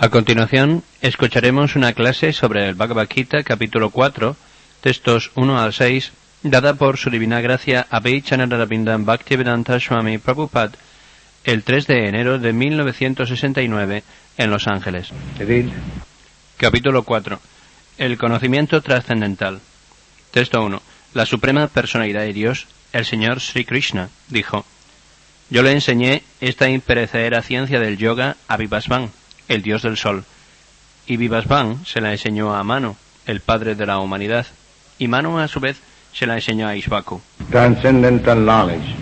A continuación, escucharemos una clase sobre el Bhagavad Gita, capítulo 4, textos 1 al 6, dada por Su Divina Gracia Abhaychananda Rabindam Bhaktivedanta Swami Prabhupada el 3 de enero de 1969 en Los Ángeles. Capítulo 4. El conocimiento trascendental. Texto 1. La Suprema Personalidad de Dios, el Señor Sri Krishna, dijo: Yo le enseñé esta imperecedera ciencia del yoga a Vivasvan, el dios del sol, y Vivasvan se la enseñó a Manu, el padre de la humanidad, y Manu a su vez se la enseñó a Ishvaku. Transcendental knowledge.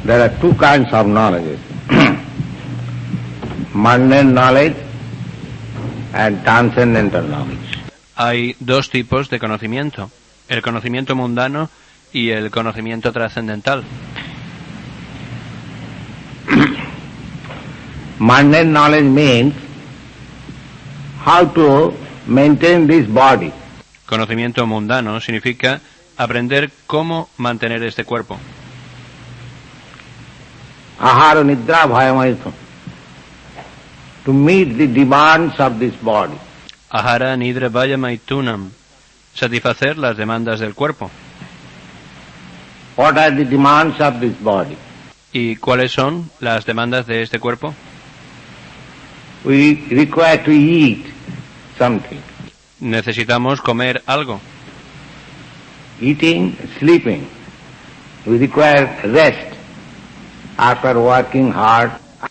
There are two kinds of knowledge. Mundane knowledge and transcendental knowledge. Hay dos tipos de conocimiento, el conocimiento mundano y el conocimiento trascendental. Mundane knowledge means how to maintain this body. Conocimiento mundano significa aprender cómo mantener este cuerpo. Ahara nidra bhayamaitha. To meet the demands of this body. Ahara nidra vaya maitunam. Satisfacer las demandas del cuerpo. What are the demands of this body? ¿Y cuáles son las demandas de este cuerpo? We require to eat something. Necesitamos comer algo. Eating, sleeping. We require rest after working hard.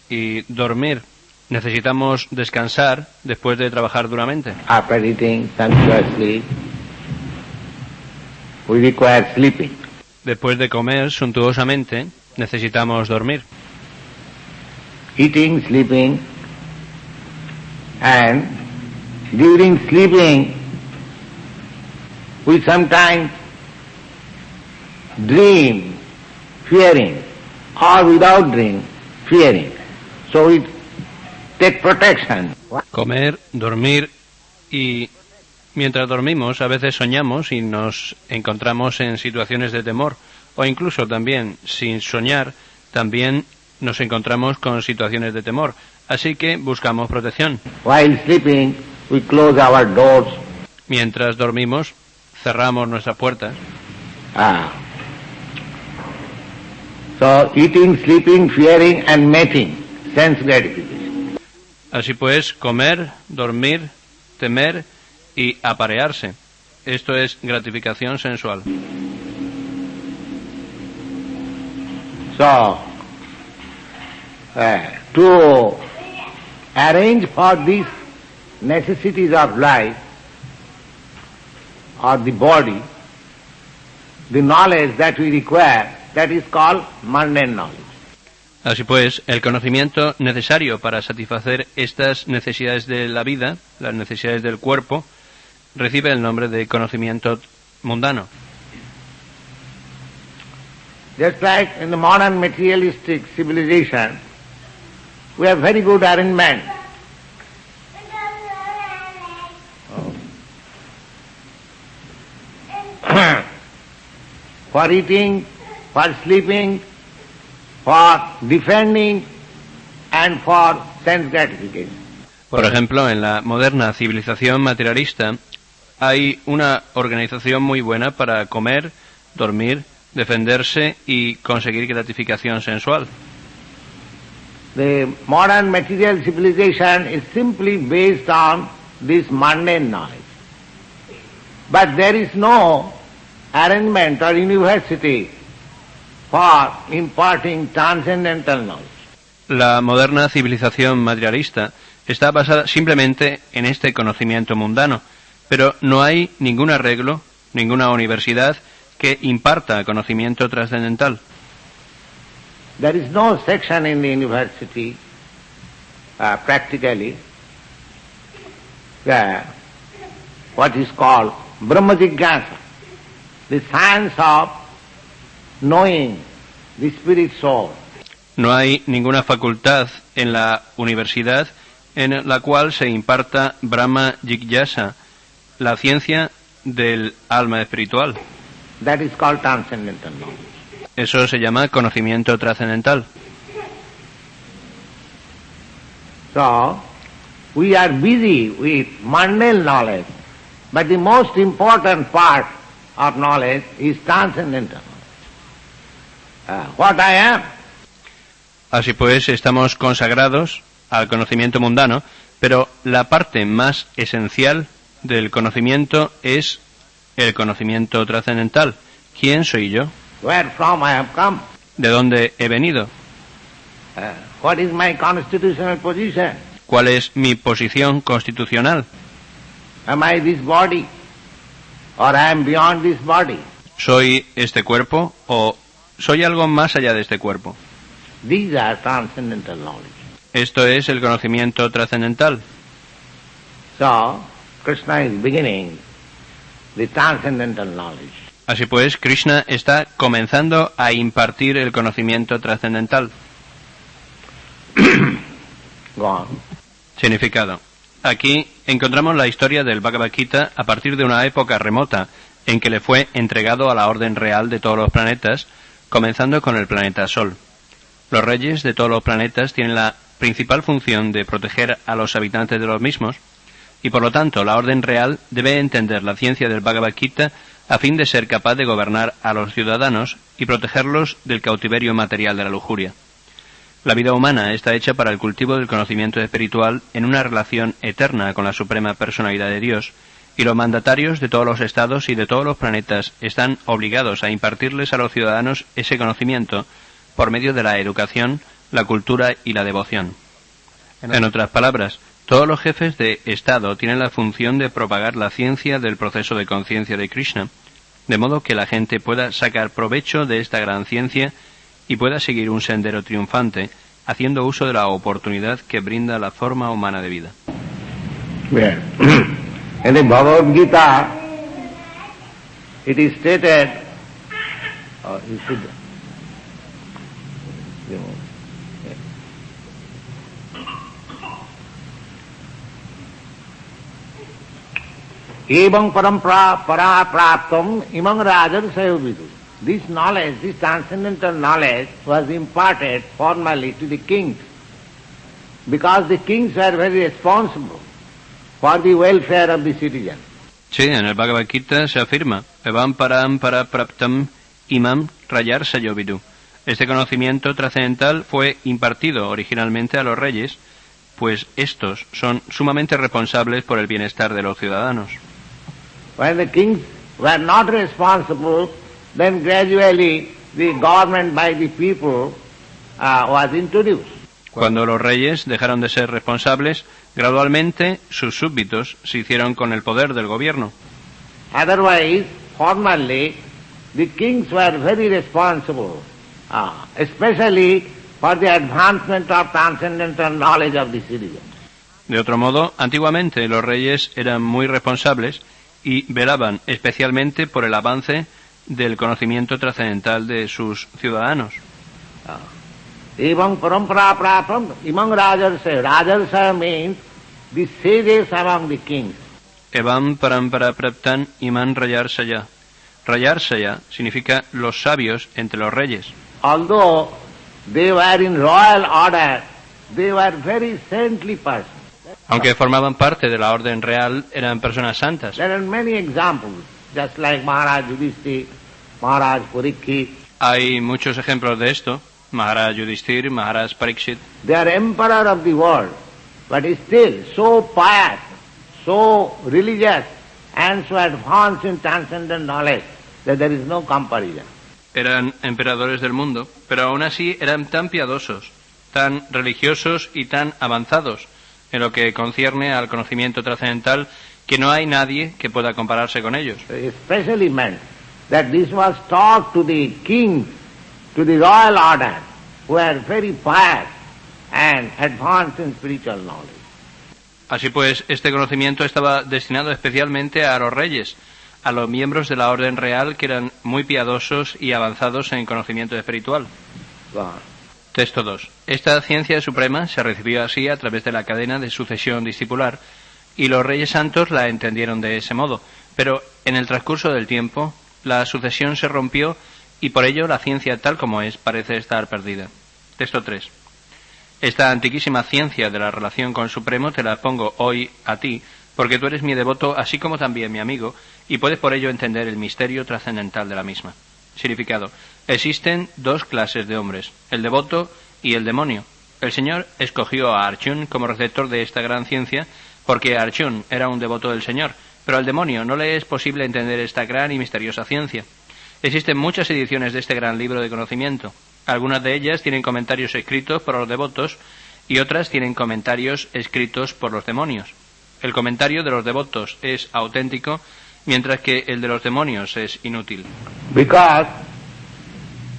Y dormir. Necesitamos descansar después de trabajar duramente. After eating sumptuously, we require sleeping. Después de comer suntuosamente, necesitamos dormir. Eating, sleeping, and during sleeping, we sometimes dream, fearing, or without dream, fearing. So we take protection. Comer, dormir y mientras dormimos a veces soñamos y nos encontramos en situaciones de temor, o incluso también sin soñar también nos encontramos con situaciones de temor, así que buscamos protección. While sleeping, we close our doors. Mientras dormimos cerramos nuestras puertas. So eating, sleeping, fearing and mating, sense gratification. Así pues, comer, dormir, temer y aparearse. Esto es gratificación sensual. So, to arrange for these necessities of life or the body, the knowledge that we require, that is called mundane knowledge. Así pues, el conocimiento necesario para satisfacer estas necesidades de la vida, las necesidades del cuerpo, recibe el nombre de conocimiento mundano. Just like in the modern materialistic civilization, we have very good arrangement. For eating, for sleeping, for defending and for sense gratification. Por ejemplo, en la moderna civilización materialista hay una organización muy buena para comer, dormir, defenderse y conseguir gratificación sensual. The modern material civilization is simply based on this mundane knowledge. But there is no arrangement or university for imparting transcendental knowledge. La moderna civilización materialista está basada simplemente en este conocimiento mundano, pero no hay ningún arreglo, ninguna universidad que imparta conocimiento trascendental. There is no section in the university, practically, what is called Brahma Jigyasa, the science of knowing the spirit soul. No hay ninguna facultad en la universidad en la cual se imparta Brahma Jigyasa, la ciencia del alma espiritual. That is called transcendental knowledge. Eso se llama conocimiento trascendental. So, we are busy with mundane knowledge, but the most important part of knowledge is transcendental. What I am. Así pues, estamos consagrados al conocimiento mundano, pero la parte más esencial del conocimiento es el conocimiento trascendental. ¿Quién soy yo? Where from I have come? ¿De dónde he venido? What is my constitutional position? ¿Cuál es mi posición constitucional? Am I this body? Or I am beyond this body? ¿Soy este cuerpo o soy algo más allá de este cuerpo? These are transcendental knowledge. Esto es el conocimiento trascendental. So, Krishna is beginning the transcendental knowledge. Así pues, Krishna está comenzando a impartir el conocimiento trascendental. Go on. Significado. Aquí encontramos la historia del Bhagavad Gita a partir de una época remota en que le fue entregado a la orden real de todos los planetas, comenzando con el planeta Sol. Los reyes de todos los planetas tienen la principal función de proteger a los habitantes de los mismos, y por lo tanto la orden real debe entender la ciencia del Bhagavad Gita a fin de ser capaz de gobernar a los ciudadanos y protegerlos del cautiverio material de la lujuria. La vida humana está hecha para el cultivo del conocimiento espiritual en una relación eterna con la suprema personalidad de Dios, y los mandatarios de todos los estados y de todos los planetas están obligados a impartirles a los ciudadanos ese conocimiento por medio de la educación, la cultura y la devoción. En otras palabras, todos los jefes de Estado tienen la función de propagar la ciencia del proceso de conciencia de Krishna, de modo que la gente pueda sacar provecho de esta gran ciencia y pueda seguir un sendero triunfante, haciendo uso de la oportunidad que brinda la forma humana de vida. Bien. En el Bhagavad Gita, it is stated, Evam parampara praptam imam rajar sayovidu. This knowledge, this transcendental knowledge was imparted formally to the kings, because the kings were very responsible for the welfare of the citizen. Sí, en el Bhagavad Gita se afirma, Evam parampara praptam imam rajar sayovidu. Este conocimiento trascendental fue impartido originalmente a los reyes, pues estos son sumamente responsables por el bienestar de los ciudadanos. When the kings were not responsible, then gradually the government by the people was introduced. Cuando los reyes dejaron de ser responsables, gradualmente sus súbditos se hicieron con el poder del gobierno. Otherwise, formerly, the kings were very responsible, especially for the advancement of transcendental knowledge of the citizens. De otro modo, antiguamente los reyes eran muy responsables y velaban especialmente por el avance del conocimiento trascendental de sus ciudadanos. Evam parampara praptam imam rajarsa. Rajarsa means the sages among the kings. Evam parampara praptan imam rajarsaya. Rajarsaya significa los sabios entre los reyes. Although they were in royal order, they were very saintly persons. Aunque formaban parte de la orden real, eran personas santas. There are many examples, just like Maharaj Yudhishthira, Maharaj Parikshit. Hay muchos ejemplos de esto. Maharaj Yudhishthira, Maharaj Parikshit. They are emperor of the world, but still so pious, so religious, and so advanced in transcendent knowledge that there is no comparison. Eran emperadores del mundo, pero aún así eran tan piadosos, tan religiosos y tan avanzados en lo que concierne al conocimiento trascendental que no hay nadie que pueda compararse con ellos. Especially meant that this was taught to the kings, to the royal order, who are very pious and advanced in spiritual knowledge. Así pues, este conocimiento estaba destinado especialmente a los reyes, a los miembros de la orden real que eran muy piadosos y avanzados en conocimiento espiritual. Texto 2. Esta ciencia suprema se recibió así a través de la cadena de sucesión discipular, y los reyes santos la entendieron de ese modo, pero en el transcurso del tiempo la sucesión se rompió y por ello la ciencia tal como es parece estar perdida. Texto 3. Esta antiquísima ciencia de la relación con el Supremo te la pongo hoy a ti, porque tú eres mi devoto, así como también mi amigo, y puedes por ello entender el misterio trascendental de la misma. Significado. Existen dos clases de hombres, el devoto y el demonio. El Señor escogió a Arjuna como receptor de esta gran ciencia, porque Arjuna era un devoto del Señor, pero al demonio no le es posible entender esta gran y misteriosa ciencia. Existen muchas ediciones de este gran libro de conocimiento. Algunas de ellas tienen comentarios escritos por los devotos y otras tienen comentarios escritos por los demonios. El comentario de los devotos es auténtico, mientras que el de los demonios es inútil. Because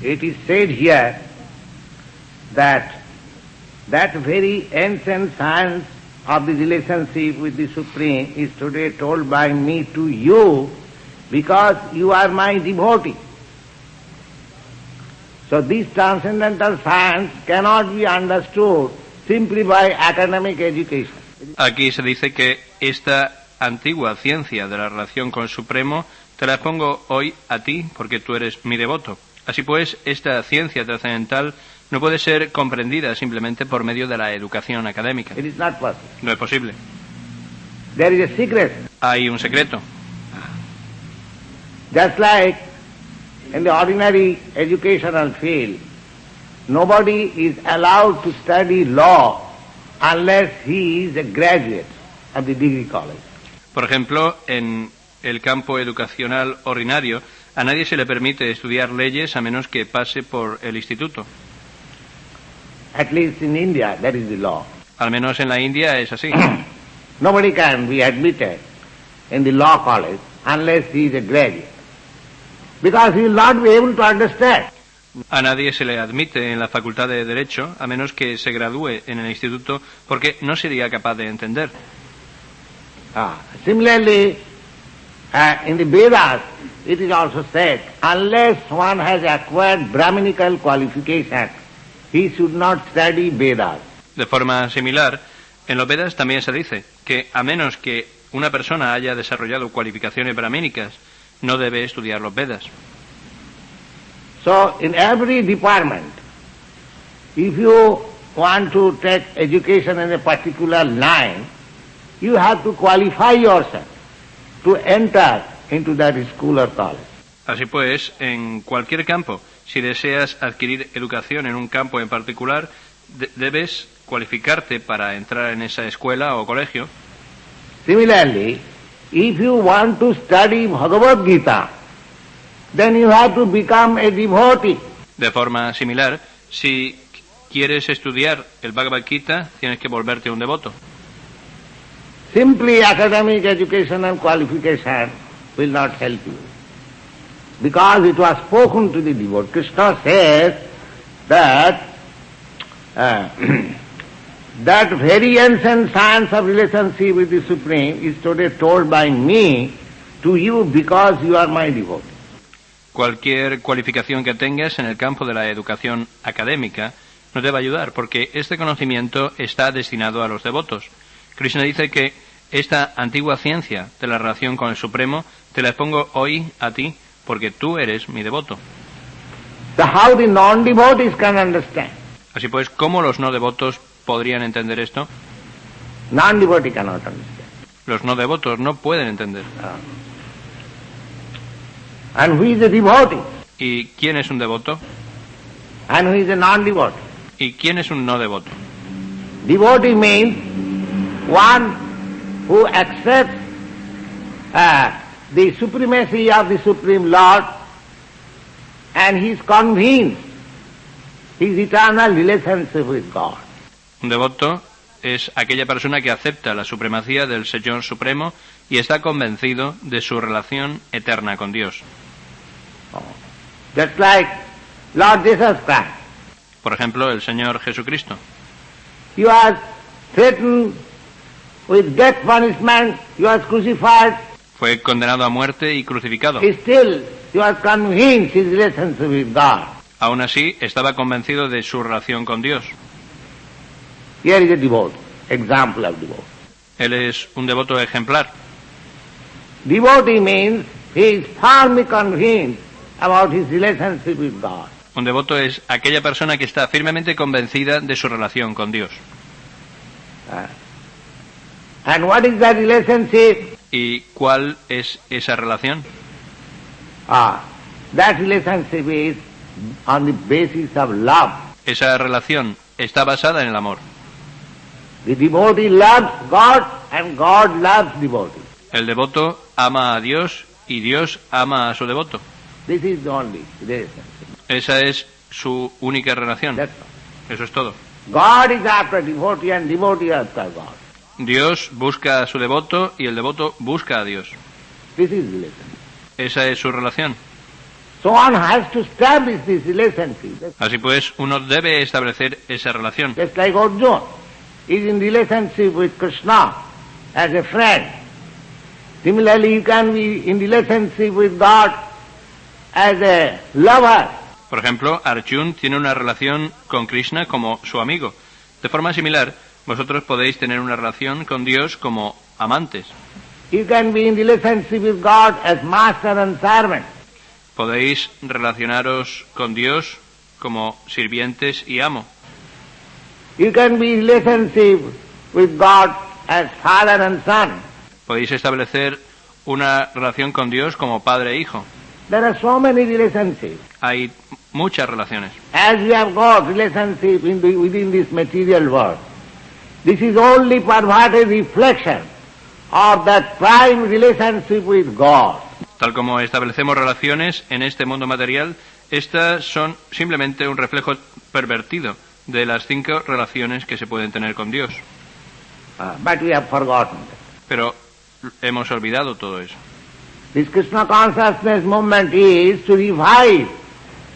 it is said here that very ancient science of the relationship with the Supreme is today told by me to you because you are my devotee. So this transcendental science cannot be understood simply by academic education. Aquí se dice que esta antigua ciencia de la relación con el Supremo te la expongo hoy a ti porque tú eres mi devoto. Así pues, esta ciencia trascendental no puede ser comprendida simplemente por medio de la educación académica. It is not possible. No es posible. There is a secret. Hay un secreto. Just like in the ordinary educational field, nobody is allowed to study law unless he is a graduate of the degree college. Por ejemplo, en el campo educacional ordinario, a nadie se le permite estudiar leyes a menos que pase por el instituto. At least in India, that is the law. Al menos en la India es así. Nobody can be admitted in the law college unless he is a graduate, because he will not be able to understand. A nadie se le admite en la Facultad de Derecho a menos que se gradúe en el instituto porque no sería capaz de entender. Similarly, in the Vedas, it is also said, unless one has acquired Brahminical qualification, he should not study Vedas. De forma similar, en los Vedas también se dice que a menos que una persona haya desarrollado cualificaciones brahmínicas, no debe estudiar los Vedas. So, in every department, if you want to take education in a particular line, you have to qualify yourself to enter into that school or college. Así pues, en cualquier campo, si deseas adquirir educación en un campo en particular, debes cualificarte para entrar en esa escuela o colegio. Similarly, if you want to study Bhagavad Gita, then you have to become a devotee. De forma similar, si quieres estudiar el Bhagavad Gita, tienes que volverte un devoto. Simply academic education and qualification will not help you, because it was spoken to the devotee. Krishna says that that very ancient science of relationship with the Supreme is today told by me to you because you are my devotee. Cualquier cualificación que tengas en el campo de la educación académica no te va a ayudar, porque este conocimiento está destinado a los devotos. Krishna dice que esta antigua ciencia de la relación con el Supremo te la expongo hoy a ti, porque tú eres mi devoto. So how the non-devotees can understand? Así pues, ¿cómo los no devotos podrían entender esto? Non-devotee cannot understand. Los no devotos no pueden entender. And who is a devotee? ¿Y quién es un devoto? And who is a non-devotee? ¿Y quién es un no devoto? Devotee means one who accepts the supremacy of the Supreme Lord and he is convinced his eternal relationship with God. Un devoto es aquella persona que acepta la supremacía del Señor Supremo y está convencido de su relación eterna con Dios. Just like Lord Jesus Christ. Por ejemplo, el Señor Jesucristo. He was threatened with death punishment, he was crucified. Fue condenado a muerte y crucificado. Still, he was convinced his relationship with God. Aún así, estaba convencido de su relación con Dios. Here is a devotee, example of devotee. Él es un devoto ejemplar. Devotee means he is firmly convinced about his relationship with God. Un devoto es aquella persona que está firmemente convencida de su relación con Dios. And what is that relationship? ¿Y cuál es esa relación? That relationship is on the basis of love. Esa relación está basada en el amor. The devotee loves God and God loves devotee. El devoto ama a Dios y Dios ama a su devoto. This is the only relationship. Esa es su única relación. That's all. Eso es todo. God is after devotee and devotee after God. Dios busca a su devoto y el devoto busca a Dios. This is relationship. Esa es su relación. So one has to establish this relationship. Así pues, uno debe establecer esa relación. Just like Arjuna is in relationship with Krishna as a friend. Similarly, you can be in relationship with God as a lover. Por ejemplo, Arjuna tiene una relación con Krishna como su amigo. De forma similar, vosotros podéis tener una relación con Dios como amantes. You can be in relationship with God as master and servant. Podéis relacionaros con Dios como sirvientes y amo. You can be in relationship with God as father and son. Podéis establecer una relación con Dios como padre e hijo. There are so many relationships. Hay muchas relaciones. As we have got relationship within this material world, this is only perverted reflection of that prime relationship with God. Tal como establecemos relaciones en este mundo material, estas son simplemente un reflejo pervertido de las 5 relaciones que se pueden tener con Dios. But we have forgotten. Pero hemos olvidado todo eso. This Krishna consciousness movement is to revive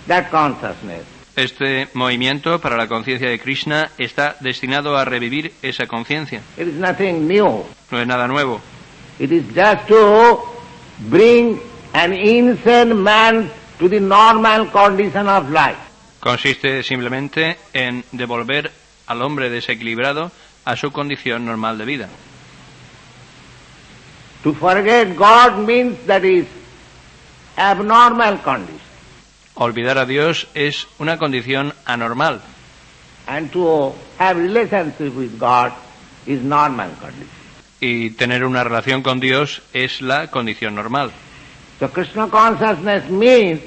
that consciousness. Este movimiento para la conciencia de Krishna está destinado a revivir esa conciencia. It is nothing new. No es nada nuevo. It is just to bring an insane man to the normal condition of life. Consiste simplemente en devolver al hombre desequilibrado a su condición normal de vida. To forget God means that is abnormal condition. Olvidar a Dios es una condición anormal. And to have relationship with God is normal condition. Y tener una relación con Dios es la condición normal. So Krishna consciousness means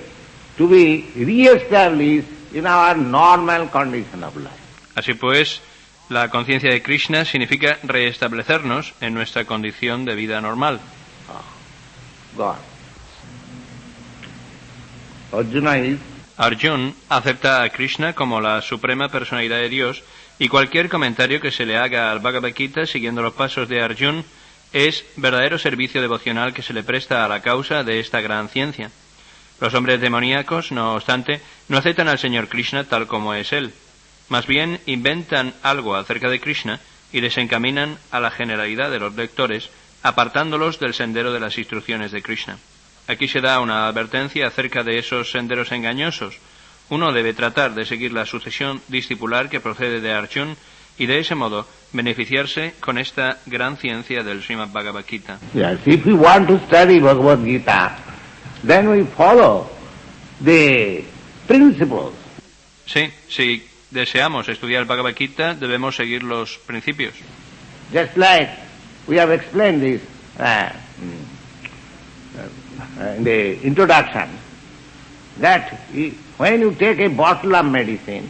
to be re-established in our normal condition of life. Así pues, la conciencia de Krishna significa restablecernos en nuestra condición de vida normal. God. Arjuna acepta a Krishna como la suprema personalidad de Dios y cualquier comentario que se le haga al Bhagavad Gita siguiendo los pasos de Arjuna es verdadero servicio devocional que se le presta a la causa de esta gran ciencia. Los hombres demoníacos, no obstante, no aceptan al Señor Krishna tal como es Él. Más bien inventan algo acerca de Krishna y desencaminan a la generalidad de los lectores, apartándolos del sendero de las instrucciones de Krishna. Aquí se da una advertencia acerca de esos senderos engañosos. Uno debe tratar de seguir la sucesión discipular que procede de Arjuna y de ese modo beneficiarse con esta gran ciencia del Srimad Bhagavad Gita. Yes, if we want to study Bhagavad Gita, then we follow the principles. Sí, si deseamos estudiar el Bhagavad Gita, debemos seguir los principios. Just like we have explained this in the introduction, that when you take a bottle of medicine,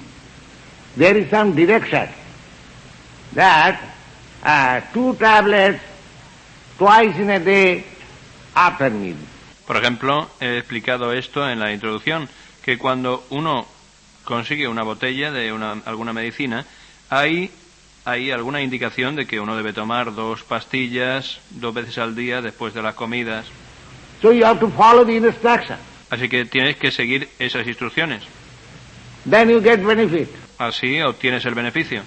there is some direction that 2 tablets twice in a day after meal. Por ejemplo, he explicado esto en la introducción, que cuando uno consigue una botella de alguna medicina, hay alguna indicación de que uno debe tomar 2 pastillas 2 veces al día después de las comidas. So you have to follow the instruction. Así que tienes que seguir esas instrucciones. Then you get benefit. Así obtienes el beneficio.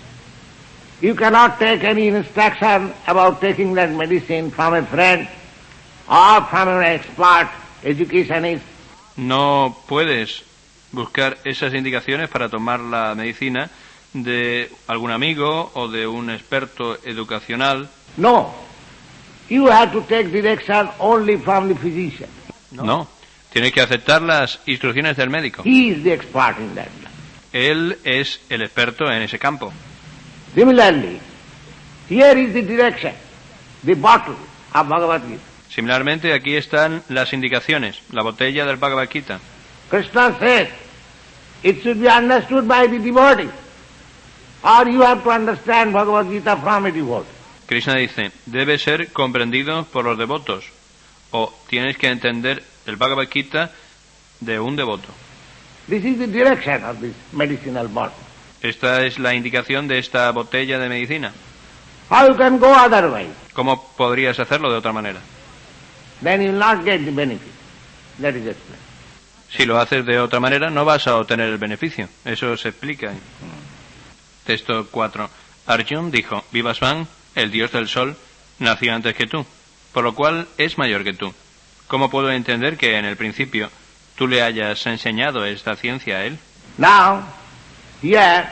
You cannot take any instruction about taking that medicine from a friend or from an expert educationist. No puedes buscar esas indicaciones para tomar la medicina de algún amigo o de un experto educacional. No. You have to take direction only from the physician. No. Tiene que aceptar las instrucciones del médico. He is the expert in that. Él es el experto en ese campo. Similarly, here is the direction, the bottle of Bhagavad Gita. Similarmente, aquí están las indicaciones, la botella del Bhagavad Gita. Krishna says, it should be understood by the devotee, or you have to understand Bhagavad Gita from a devotee. Krishna dice, debe ser comprendido por los devotos, o tienes que entender el Bhagavad Gita de un devoto. This is the direction of this medicinal bottle. Esta es la indicación de esta botella de medicina. How you can go otherwise? ¿Cómo podrías hacerlo de otra manera? Then you will not get the benefit. That is explained. Si lo haces de otra manera, no vas a obtener el beneficio. Eso se explica. Texto 4. Arjun dijo, Vivasvan, el dios del sol, nació antes que tú, por lo cual es mayor que tú. ¿Cómo puedo entender que en el principio tú le hayas enseñado esta ciencia a él? Now, here,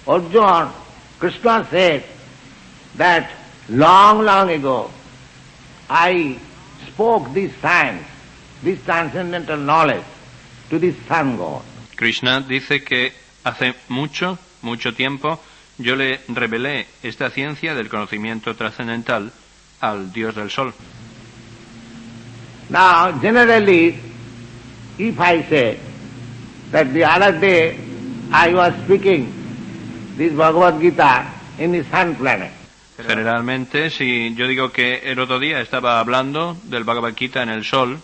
Arjuna, Krishna said that long ago, I spoke this science, this transcendental knowledge, to the sun god. Krishna dice que hace mucho tiempo yo le revelé esta ciencia del conocimiento trascendental al dios del sol. Now, generally, if I say that the other day I was speaking this Bhagavad Gita in the sun planet. Generalmente, si yo digo que el otro día estaba hablando del Bhagavad Gita en el sol,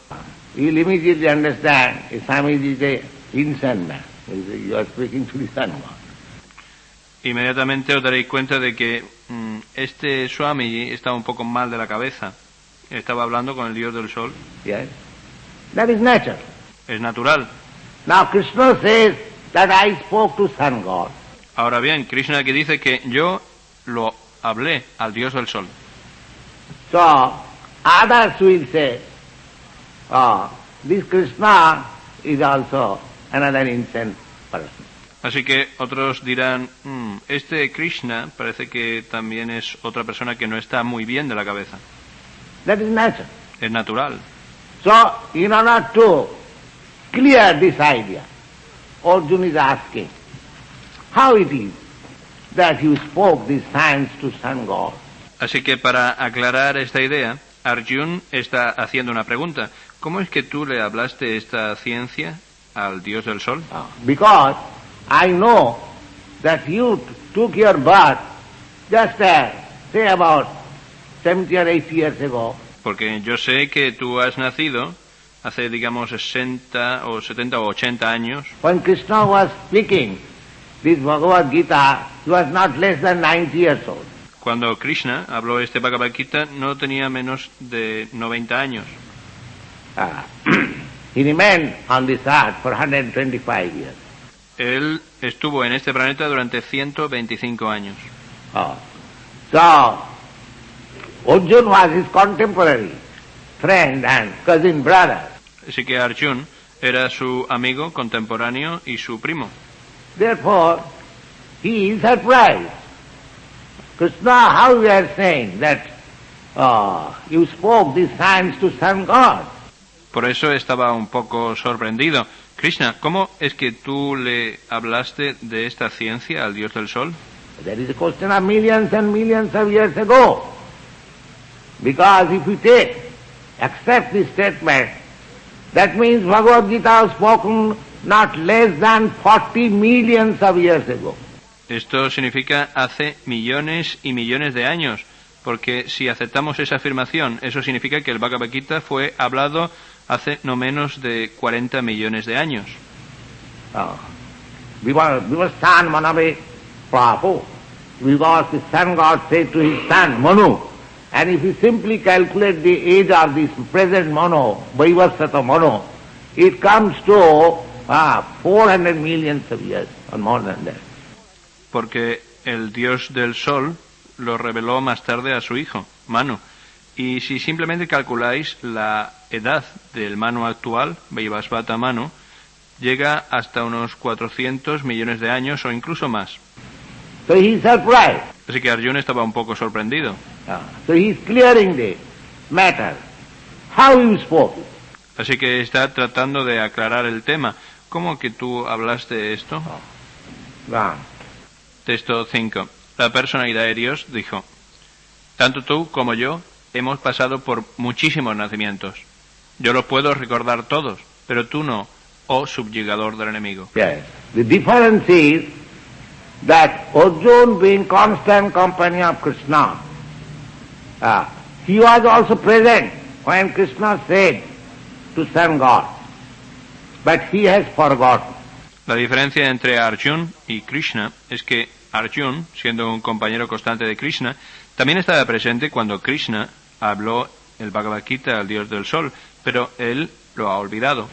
you'll immediately understand Swamiji is an insane man. You are speaking to the sun god. Inmediatamente os daréis cuenta de que este Swamiji estaba un poco mal de la cabeza. Estaba hablando con el dios del sol. Yes. That is natural. Es natural. Now Krishna says that I spoke to sun god. Ahora bien, Krishna aquí dice que yo lo hablé al dios del sol. So, others will say, this Krishna is also another insane person. Así que otros dirán, este Krishna parece que también es otra persona que no está muy bien de la cabeza. That is natural. Es natural. So, in order to clear this idea, Arjuna is asking, how it is that you spoke this science to sun god? Así que para aclarar esta idea, Arjun está haciendo una pregunta. ¿Cómo es que tú le hablaste esta ciencia al dios del sol? Because I know that you took your birth just say about 70 or 80 years ago. Porque yo sé que tú has nacido hace, digamos, 60 o 70 o 80 años. When Krishna was speaking this Bhagavad Gita, he was not less than 90 years old. Cuando Krishna habló este Bhagavad Gita, no tenía menos de 90 años. He remained on this earth for 125 years. Él estuvo en este planeta durante 125 años. So, Arjuna was his contemporary, friend and cousin brother. Así que Arjun era su amigo contemporáneo y su primo. Therefore, he is surprised. Krishna, how you are saying that you spoke this science to sun god? Por eso estaba un poco sorprendido. Krishna, ¿cómo es que tú le hablaste de esta ciencia al dios del sol? That is a question of millions and millions of years ago. Because if you accept this statement, that means Bhagavad Gita was spoken not less than 40 millions of years ago. Esto significa hace millones y millones de años, porque si aceptamos esa afirmación, eso significa que el Bhagavad Gita fue hablado hace no menos de 40 millones de años. Vivasan Manabe Prabhu. Because the sun god said to his son, Manu, and if you simply calculate the age of this present Manu, Vaivasata Manu, it comes to 400 millions of years, or more than that. Porque el dios del sol lo reveló más tarde a su hijo, Manu. Y si simplemente calculáis la edad del Manu actual, Vaivasvata Manu, llega hasta unos 400 millones de años o incluso más. So he is surprised. Así que Arjuna estaba un poco sorprendido. So he is clearing the matter. How you spoke it? Así que está tratando de aclarar el tema. ¿Cómo que tú hablaste de esto? Ram. Texto 5. La personalidad de Dios dijo: tanto tú como yo hemos pasado por muchísimos nacimientos. Yo los puedo recordar todos, pero tú no, oh subyugador del enemigo. Yes. The difference is that Arjuna, being constant companion of Krishna, he was also present when Krishna said to serve God, but he has forgotten. La diferencia entre Arjuna y Krishna es que Arjuna, siendo un compañero constante de Krishna, también estaba presente cuando Krishna habló el Bhagavad Gita al dios del sol, pero él lo ha olvidado.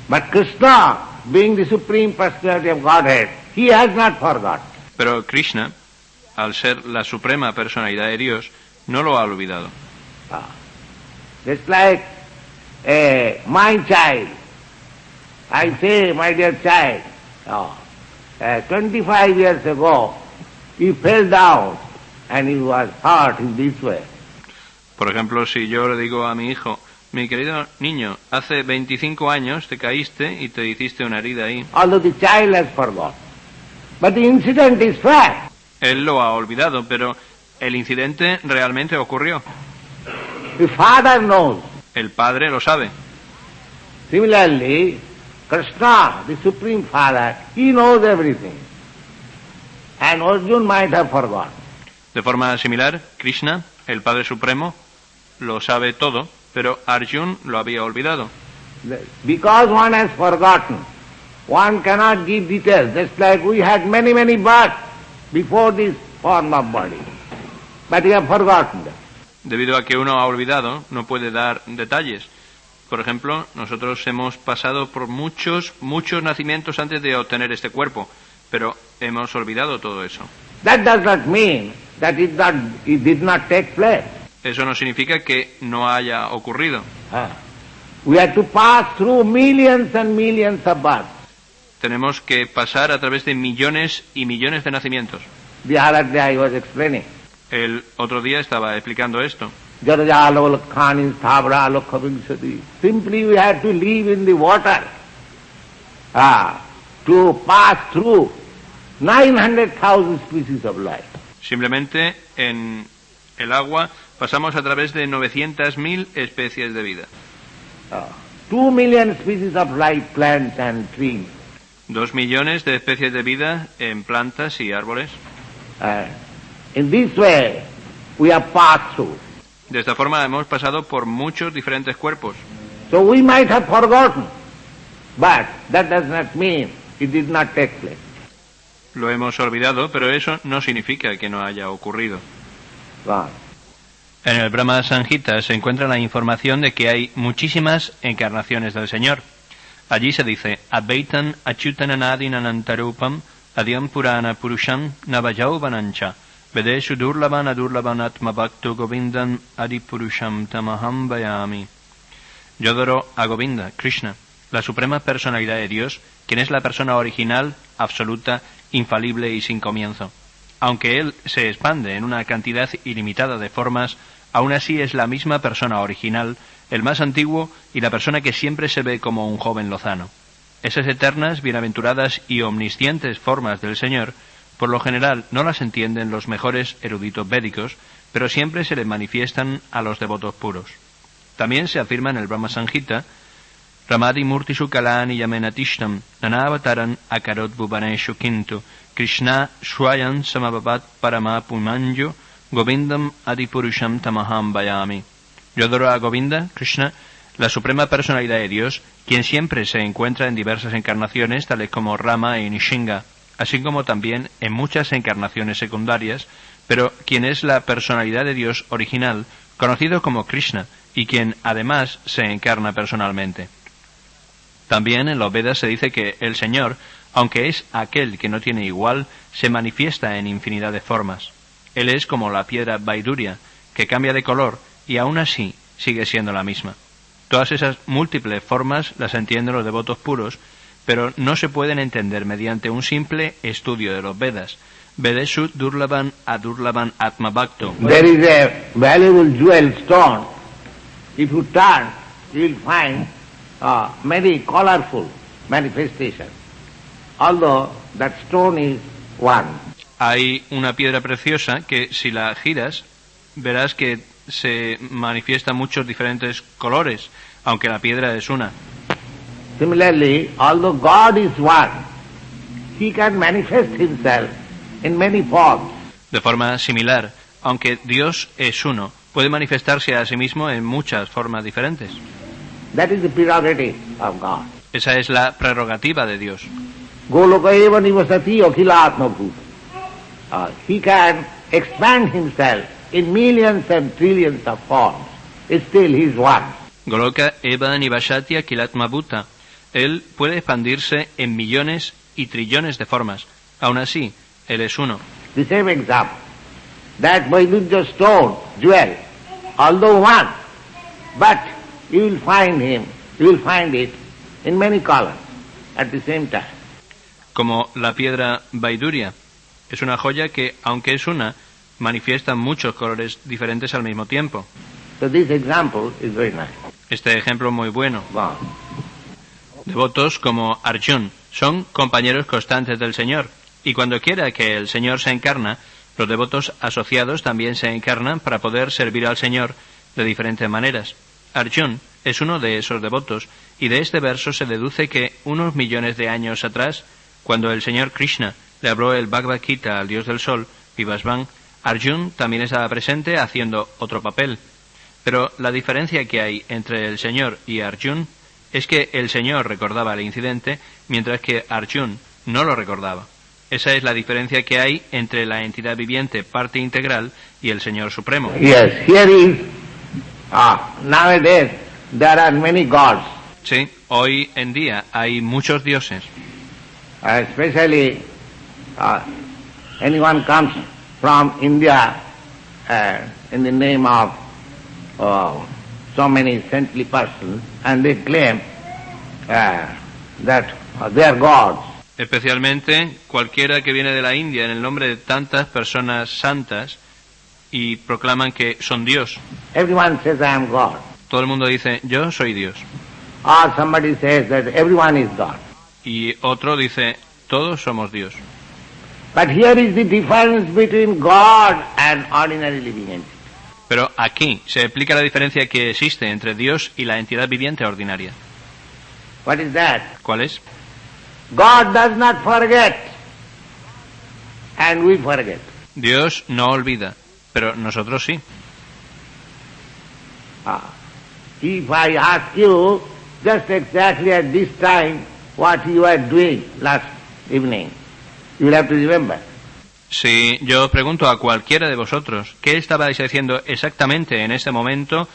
But Krishna, being the supreme personality of Godhead, he has not forgotten. Pero Krishna, al ser la suprema personalidad de Dios, no lo ha olvidado. Just like my child, I say, my dear child, 25 years ago, he fell down and he was hurt in this way. Por ejemplo, si yo le digo a mi hijo: mi querido niño, hace 25 años te caíste y te hiciste una herida ahí. Although the child has forgotten. But the incident is fact. Él lo ha olvidado, pero el incidente realmente ocurrió. The father knows. El padre lo sabe. Similarly, Krishna, the Supreme Father, he knows everything. And Arjuna might have forgotten. De forma similar, Krishna, el Padre Supremo, lo sabe todo, pero Arjuna lo había olvidado. Because one has forgotten, one cannot give details, just like we had many, many births before this form of body. But we have forgotten them. Debido a que uno ha olvidado, no puede dar detalles. Por ejemplo, nosotros hemos pasado por muchos nacimientos antes de obtener este cuerpo, pero hemos olvidado todo eso. That does not mean that it did not take place. Eso no significa que no haya ocurrido. We have to pass through millions and millions of births. Tenemos que pasar a través de millones y millones de nacimientos. The other day I was explaining. El otro día estaba explicando esto. Simply we had to live in the water to pass through 900,000 species of life. Simplemente en el agua pasamos a través de 900.000 especies de vida. 2 million species of life, plants and trees. 2 millones de especies de vida en plantas y árboles. In this way, we have passed through. De esta forma hemos pasado por muchos diferentes cuerpos. So we might have forgotten, but that does not mean it did not take place. Lo hemos olvidado, pero eso no significa que no haya ocurrido. Right. En el Brahma Samhita se encuentra la información de que hay muchísimas encarnaciones del Señor. Allí se dice: Advaitam achyutananadin anantarupam adyam purana purusham navajauvanancha vedeshu durlavan adurlavan atma bhakto govindam adipurusham tamaham vayami. Yo adoro a Govinda, Krishna, la suprema personalidad de Dios, quien es la persona original, absoluta, infalible y sin comienzo. Aunque él se expande en una cantidad ilimitada de formas, aún así es la misma persona original, el más antiguo y la persona que siempre se ve como un joven lozano. Esas eternas, bienaventuradas y omniscientes formas del Señor, por lo general no las entienden los mejores eruditos védicos, pero siempre se le manifiestan a los devotos puros. También se afirma en el Brahma Samhita: Ramadi Murtisu Kalani Yamenatishtam Nanavataran Akarot Bhubaneshu Kintu Krishna Swayam Samabhavat Parama Pumanjo Govindam Adipurusham Tamaham Vayami. Yo adoro a Govinda, Krishna, la suprema personalidad de Dios, quien siempre se encuentra en diversas encarnaciones, tales como Rama y Nishinga, así como también en muchas encarnaciones secundarias, pero quien es la personalidad de Dios original, conocido como Krishna, y quien además se encarna personalmente. También en los Vedas se dice que el Señor, aunque es aquel que no tiene igual, se manifiesta en infinidad de formas. Él es como la piedra Vaiduria, que cambia de color y aún así sigue siendo la misma. Todas esas múltiples formas las entienden los devotos puros, pero no se pueden entender mediante un simple estudio de los Vedas. Vedeshu Durlavan Adurlavan Atma Bhakto. There is a valuable jewel stone. If you turn you will find many colorful manifestations, although that stone is one. Hay una piedra preciosa que si la giras verás que se manifiestan muchos diferentes colores, aunque la piedra es una. Similarly, although God is one, He can manifest Himself in many forms. De forma similar, aunque Dios es uno, puede manifestarse a sí mismo en muchas formas diferentes. That is the prerogative of God. Esa es la prerrogativa de Dios. Goloka eva nivasati akhilatma bhuta. He can expand Himself in millions and trillions of forms. Still He is one. Goloka eva nivasati akilatma bhuta. Él puede expandirse en millones y trillones de formas. Aún así, Él es uno. The same example. That Vaidurja stone, jewel, although one, but you will find it in many colors at the same time. Como la piedra Vaiduria. Es una joya que, aunque es una, manifiesta muchos colores diferentes al mismo tiempo. So this example is very nice. Este ejemplo muy bueno. Wow. Devotos como Arjun son compañeros constantes del Señor, y cuando quiera que el Señor se encarna, los devotos asociados también se encarnan para poder servir al Señor de diferentes maneras. Arjun es uno de esos devotos, y de este verso se deduce que unos millones de años atrás, cuando el Señor Krishna le habló el Bhagavad Gita al Dios del Sol, Vivasvan, Arjun también estaba presente haciendo otro papel. Pero la diferencia que hay entre el Señor y Arjun es que el Señor recordaba el incidente, mientras que Arjun no lo recordaba. Esa es la diferencia que hay entre la entidad viviente parte integral y el Señor Supremo. Yes, here is, nowadays there are many gods. Sí, hoy en día hay muchos dioses. Especially anyone comes from India in the name of so many saintly persons, and they claim that they are gods. Especialmente cualquiera que viene de la India en el nombre de tantas personas santas y proclaman que son Dios. Everyone says, I am God. Todo el mundo dice, yo soy Dios. Or somebody says that everyone is God. Y otro dice, todos somos Dios. But here is the difference between God and ordinary living entity. Pero aquí se explica la diferencia que existe entre Dios y la entidad viviente ordinaria. What is that? ¿Cuál es? God does not forget, and we forget. Dios no olvida, pero nosotros sí. If I ask you just exactly at this time what you are doing last evening, you will have to remember. Si yo pregunto a cualquiera de vosotros qué estabais haciendo exactamente en ese momento,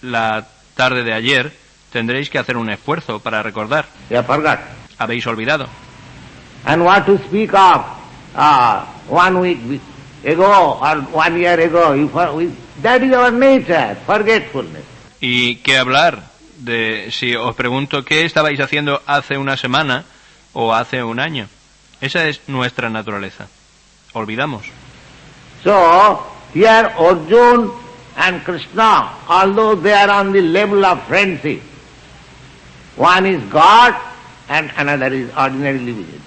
la tarde de ayer, tendréis que hacer un esfuerzo para recordar. You have forgot. Habéis olvidado. And what to speak of 1 week ago or 1 year ago, that is our nature, forgetfulness. ¿Y qué hablar de si os pregunto qué estabais haciendo hace una semana o hace un año? Esa es nuestra naturaleza. Olvidamos. So, here Arjuna and Krishna, although they are on the level of friendship, one is God and another is ordinary living entity.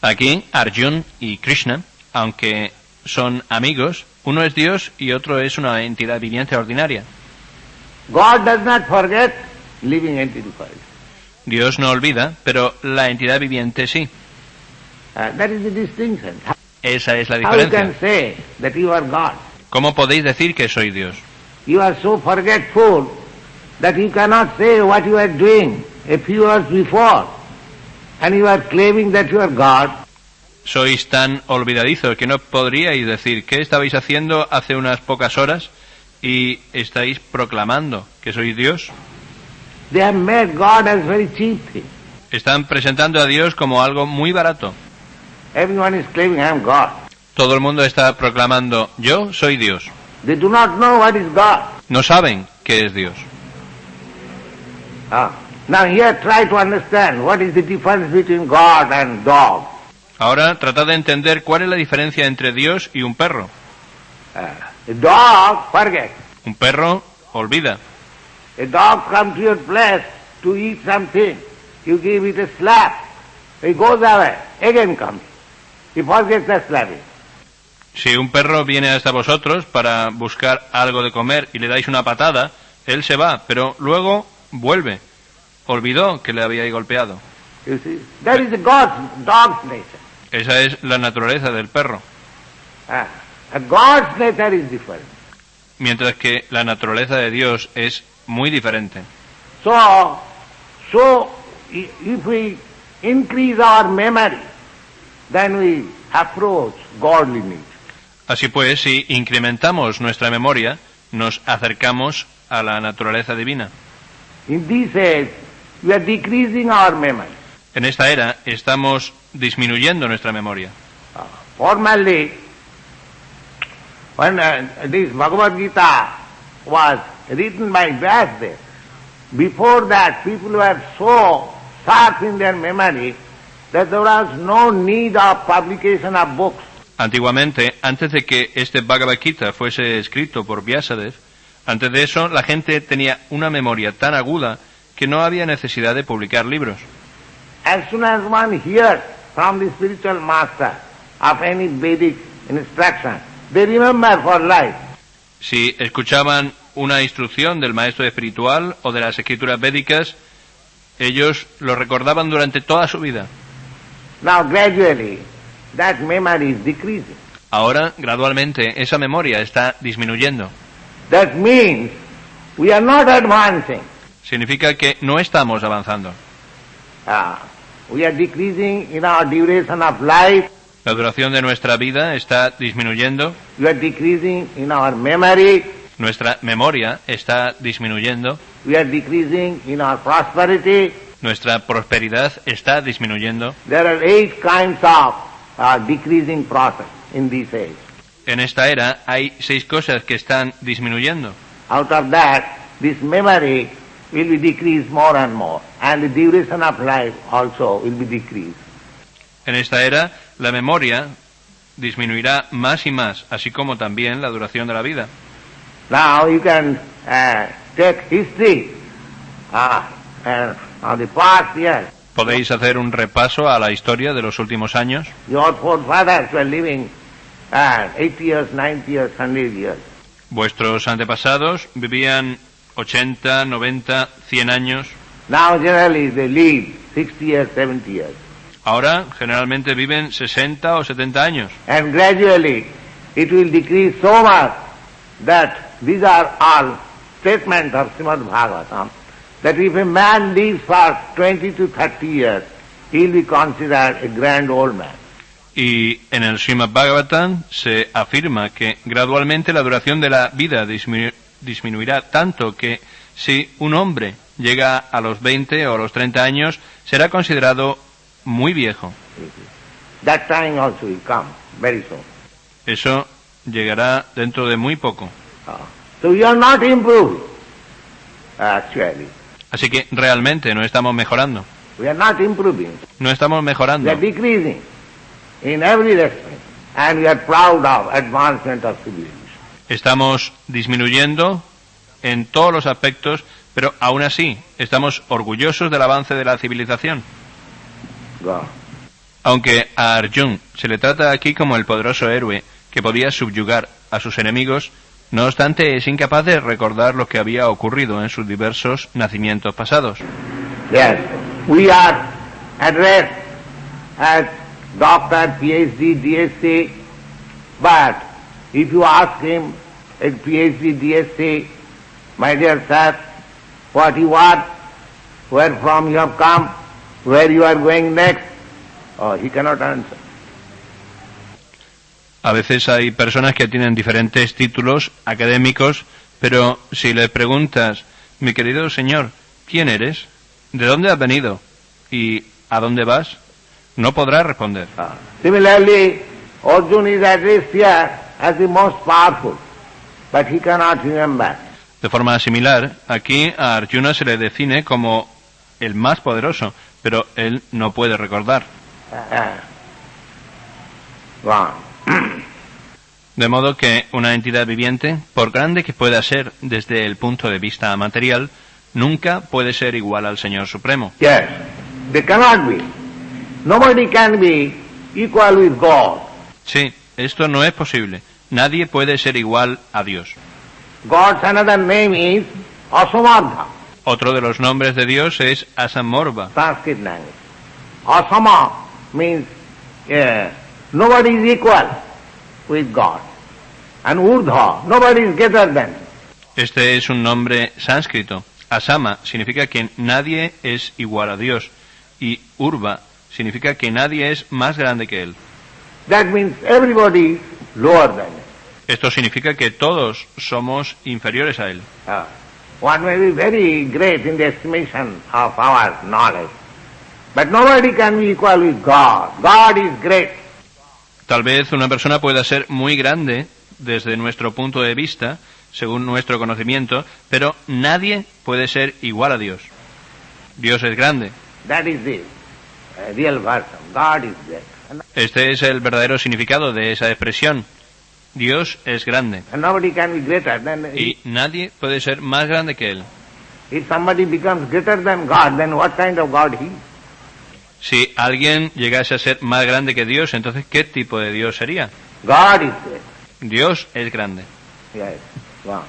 Aquí, Arjuna y Krishna, aunque son amigos, uno es Dios y otro es una entidad viviente ordinaria. God does not forget, living entity forgets. Dios no olvida, pero la entidad viviente sí. That is the distinction. Esa es la How you can diferencia. say that you are God? ¿Cómo podéis decir que soy Dios? You are so forgetful that you cannot say what you are doing a few hours before, and you are claiming that you are God. Sois tan olvidadizos que no podríais decir qué estabais haciendo hace unas pocas horas y estáis proclamando que sois Dios. They have made God as very cheap thing. Están presentando a Dios como algo muy barato. Everyone is claiming I am God. Todo el mundo está proclamando, yo soy Dios. They do not know what is God. No saben qué es Dios. Now here try to understand what is the difference between God and dog. Ahora tratad de entender cuál es la diferencia entre Dios y un perro. A dog forgets. Un perro olvida. A dog comes to your place to eat something. You give it a slap. It goes away. Again comes. He forgets the slapping. Si un perro viene hasta vosotros para buscar algo de comer y le dais una patada, él se va, pero luego vuelve. Olvidó que le habíais golpeado. You see, that is the dog's nature. Esa es la naturaleza del perro. A God's nature is different. Mientras que la naturaleza de Dios es muy diferente. So if we increase our memory, then we approach godly nature. Así pues, si incrementamos nuestra memoria, nos acercamos a la naturaleza divina. In this age, we are decreasing our memory. En esta era estamos disminuyendo nuestra memoria. Formerly, when this Bhagavad Gita was written by Vyasadeva, before that people were so sharp in their memory that there was no need of publication of books. Antiguamente, antes de que este Bhagavad Gita fuese escrito por Vyasadeva, antes de eso la gente tenía una memoria tan aguda que no había necesidad de publicar libros. As soon as one hears from the spiritual master of any Vedic instruction, they remember for life. Si escuchaban una instrucción del maestro espiritual o de las escrituras védicas, ellos lo recordaban durante toda su vida. Now gradually that memory is decreasing. Ahora, gradualmente, esa memoria está disminuyendo. That means we are not advancing. Significa que no estamos avanzando. We are decreasing in our duration of life. La duración de nuestra vida está disminuyendo. We are decreasing in our memory. Nuestra memoria está disminuyendo. We are decreasing in our prosperity. Nuestra prosperidad está disminuyendo. There are 8 kinds of decreasing process in this age. En esta era hay 6 cosas que están disminuyendo. Out of that, this memory will be decreased more and more, and the duration of life also will be decreased. En esta era, la memoria disminuirá más y más, así como también la duración de la vida. Now you can take history of the past years. Podéis hacer un repaso a la historia de los últimos años. Your forefathers were living 80 years, 90 years, 100 years. Vuestros antepasados vivían 80, 90, 100 años. Now generally they live 60 years, 70 years. Ahora generalmente viven 60 o 70 años. And gradually it will decrease so much that these are all statements of Srimad Bhagavatam, that if a man lives for 20 to 30 years, he will be considered a grand old man. Y en el Srimad Bhagavatam se afirma que gradualmente la duración de la vida disminuirá tanto que si un hombre llega a los 20 o a los 30 años, será considerado muy viejo. That time also will come very soon. Eso llegará dentro de muy poco. So we are not improving, actually. Así que realmente no estamos mejorando. We are not improving. No estamos We mejorando. are decreasing in every respect, and we are proud of advancement of civilization. Estamos disminuyendo en todos los aspectos, pero aún así estamos orgullosos del avance de la civilización. Go. Aunque a Arjuna se le trata aquí como el poderoso héroe que podía subyugar a sus enemigos, no obstante es incapaz de recordar lo que había ocurrido en sus diversos nacimientos pasados. Yes, we are addressed as doctor, PhD, DSc, but if you ask him, a PhD, DSc, my dear sir, what you are, where from you have come, where you are going next, he cannot answer. A veces hay personas que tienen diferentes títulos académicos, pero si le preguntas, mi querido señor, ¿quién eres? ¿De dónde has venido? ¿Y a dónde vas? No podrá responder. Similarly, Arjuna is addressed here as the most powerful, but he cannot remember. De forma similar, aquí a Arjuna se le define como el más poderoso, pero él no puede recordar. De modo que una entidad viviente, por grande que pueda ser desde el punto de vista material, nunca puede ser igual al Señor Supremo. Yes, they cannot be. Nobody can be equal with God. Sí, esto no es posible. Nadie puede ser igual a Dios. God's another name is Asamartha, Otro de los nombres de Dios es Asamorva. Sanskrit language. Asama means nobody is equal with God. And Urdhva, nobody is greater than. Este es un nombre sánscrito. Asama significa que nadie es igual a Dios. Y Urva significa que nadie es más grande que Él. That means everybody is lower than him. Esto significa que todos somos inferiores a Él. One may be very great in the estimation of our knowledge, but nobody can be equal with God. God is great. Tal vez una persona pueda ser muy grande desde nuestro punto de vista, según nuestro conocimiento, pero nadie puede ser igual a Dios. Dios es grande. That is the real version. God is great. Este es el verdadero significado de esa expresión. Dios es grande. And nobody can be greater than. Y nadie puede ser más grande que Él. If somebody becomes greater than God, then what kind of God he is? Si alguien llegase a ser más grande que Dios, entonces ¿qué tipo de Dios sería? God is great. Dios es grande. Yes. Wow.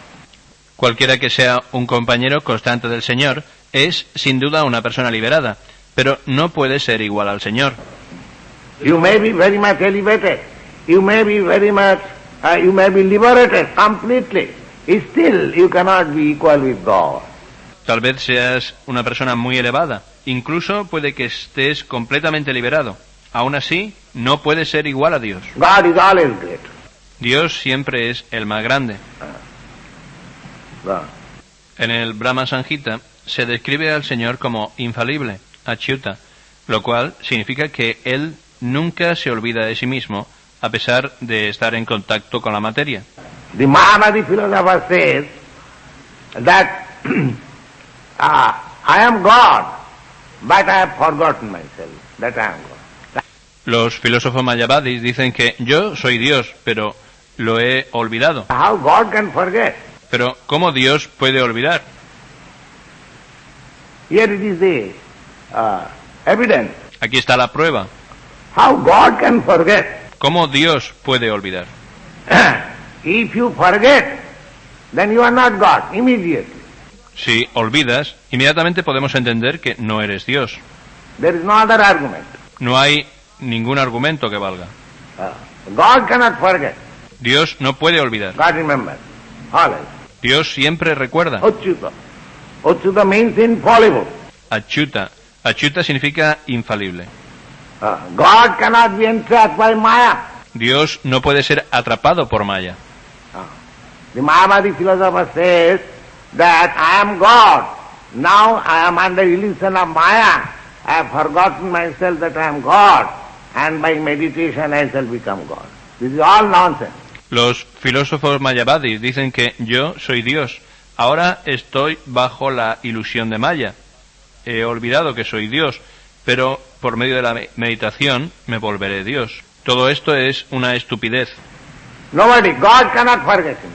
Cualquiera que sea un compañero constante del Señor es sin duda una persona liberada, pero no puede ser igual al Señor. You may be very much elevated. You may be very much. You may be liberated completely. Still, you cannot be equal with God. Tal vez seas una persona muy elevada, incluso puede que estés completamente liberado. Aún así, no puedes ser igual a Dios. God is always great. Dios siempre es el más grande. God. En el Brahma Samhita se describe al Señor como infalible, achyuta, lo cual significa que Él nunca se olvida de sí mismo, a pesar de estar en contacto con la materia. The Mayavadi philosopher says that I am God, but I have forgotten myself that I am God. Los filósofos mayavadis dicen que yo soy Dios, pero lo he olvidado. How God can forget? Pero ¿cómo Dios puede olvidar? Here it is the evidence. Aquí está la prueba. How God can forget? ¿Cómo Dios puede olvidar? If you forget, then you are not God immediately. Si olvidas, inmediatamente podemos entender que no eres Dios. There is no other argument. No hay ningún argumento que valga. God cannot forget. Dios no puede olvidar. God remembers always. Dios siempre recuerda. Achyuta. Achyuta means infallible. Achyuta. Achyuta significa infalible. God cannot be entrapped by Maya. Dios no puede ser atrapado por Maya. The Mayavadi philosopher says that I am God. Now I am under illusion of Maya. I have forgotten myself that I am God. And by meditation I shall become God. This is all nonsense. Los filósofos mayavadis dicen que yo soy Dios. Ahora estoy bajo la ilusión de Maya. He olvidado que soy Dios, pero por medio de la meditación me volveré Dios. Todo esto es una estupidez. Nobody, God cannot forget himself.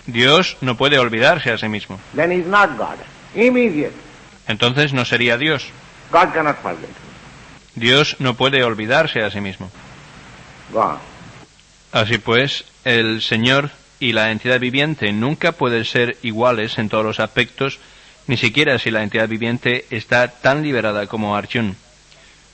Dios no puede olvidarse a sí mismo. Then he is not God. Immediately. Entonces no sería Dios. God cannot forget himself. Dios no puede olvidarse a sí mismo. God. Así pues, el Señor y la entidad viviente nunca pueden ser iguales en todos los aspectos, ni siquiera si la entidad viviente está tan liberada como Arjuna.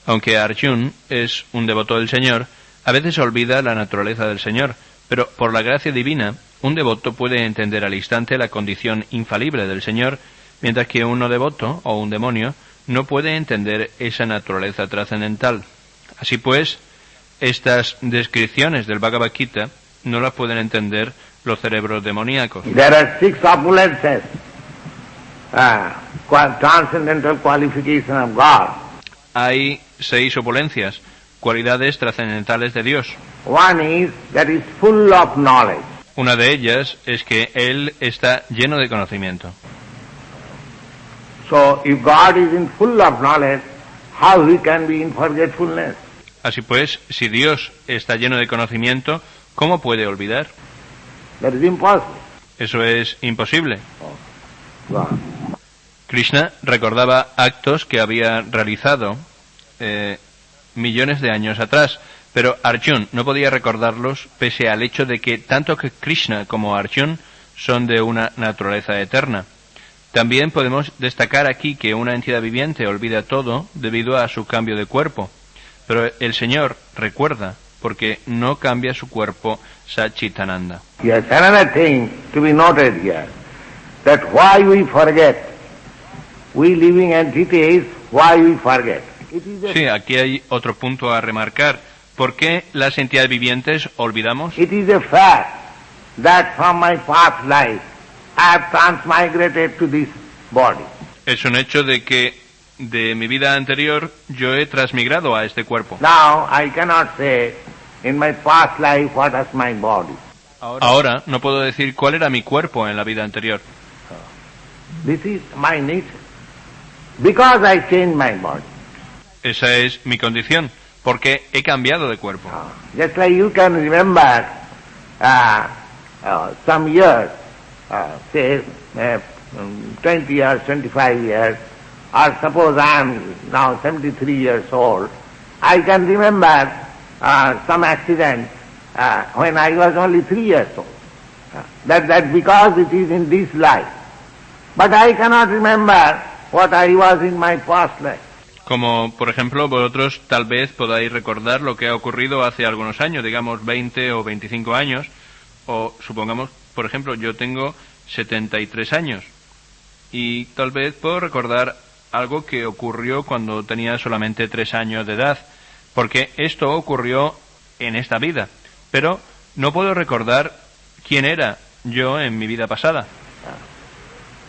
Aunque Arjuna es un devoto del Señor, a veces olvida la naturaleza del Señor, pero por la gracia divina, un devoto puede entender al instante la condición infalible del Señor, mientras que un no devoto o un demonio no puede entender esa naturaleza trascendental. Así pues, estas descripciones del Bhagavad Gita no las pueden entender los cerebros demoníacos. There are 6 opulences, transcendental qualification of God. Hay 6 opulencias, cualidades trascendentales de Dios. One is that is full of knowledge. Una de ellas es que Él está lleno de conocimiento. So, if God is in full of knowledge, how he can be in forgetfulness? Así pues, si Dios está lleno de conocimiento, ¿cómo puede olvidar? That is impossible. Eso es imposible. God. Krishna recordaba actos que había realizado millones de años atrás, pero Arjuna no podía recordarlos pese al hecho de que tanto que Krishna como Arjuna son de una naturaleza eterna. También podemos destacar aquí que una entidad viviente olvida todo debido a su cambio de cuerpo, pero el Señor recuerda porque no cambia su cuerpo Satchitananda. Yes, another thing to be noted here, that why we forget, we living entities, why we forget. Sí, aquí hay otro punto a remarcar. ¿Por qué las entidades vivientes olvidamos? It is a fact that from my past life I have transmigrated to this body. Es un hecho de que de mi vida anterior yo he transmigrado a este cuerpo. Now I cannot say in my past life what was my body. Ahora no puedo decir cuál era mi cuerpo en la vida anterior. This is my nature. Because I changed my body. Esa es mi condición, porque he cambiado de cuerpo. Just like you can remember some years, say 20 years, 25 years, or suppose I am now 73 years old, I can remember some accident when I was only 3 years old. That because it is in this life. But I cannot remember what I was in my past life. Como, por ejemplo, vosotros tal vez podáis recordar lo que ha ocurrido hace algunos años, digamos 20 o 25 años, o supongamos, por ejemplo, yo tengo 73 años, y tal vez puedo recordar algo que ocurrió cuando tenía solamente 3 años de edad, porque esto ocurrió en esta vida, pero no puedo recordar quién era yo en mi vida pasada.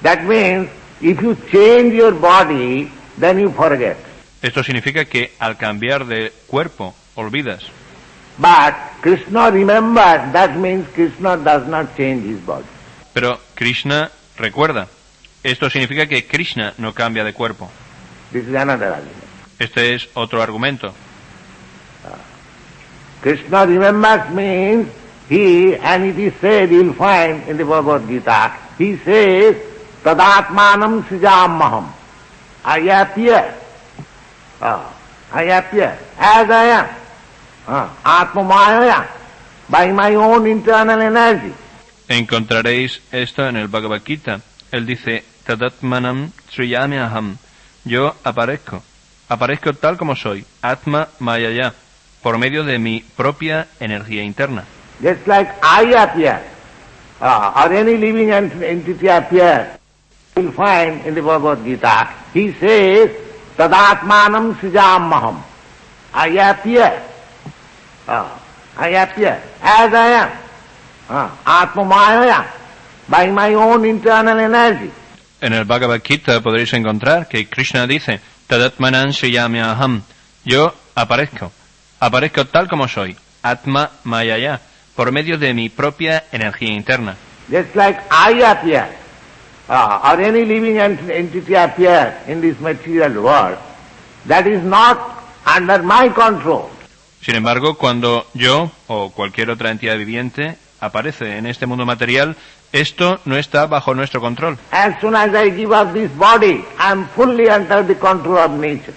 That means, if you change your body, then you forget. Esto significa que al cambiar de cuerpo, olvidas. But Krishna remembers, that means Krishna does not change his body. Pero Krishna recuerda. Esto significa que Krishna no cambia de cuerpo. This is another argument. Este es otro argumento. Krishna remembers means he, and it is said, you'll find in the Bhagavad Gita, he says, Tadatmanam srijamaham. I appear. I appear as I am. Atmamaya, by my own internal energy. Encontraréis esto en el Bhagavad Gita. Él dice, Tadatmanam sriyamyaham. Yo aparezco tal como soy, Atma Mayaya, por medio de mi propia energía interna. Just like I appear, or any living entity appears, you'll find in the Bhagavad Gita, he says, Tadatmanam srijamaham. I appear as I am. Atmamaya, by my own internal energy. En el Bhagavad Gita podréis encontrar que Krishna dice, Tadatmanan sriyamyaham. Yo aparezco tal como soy, Atma Mayaya, por medio de mi propia energía interna. Just like I appear, or any living entity appears in this material world, that is not under my control. Sin embargo, cuando yo o cualquier otra entidad viviente aparece en este mundo material, esto no está bajo nuestro control. As soon as I give up this body, I am fully under the control of nature.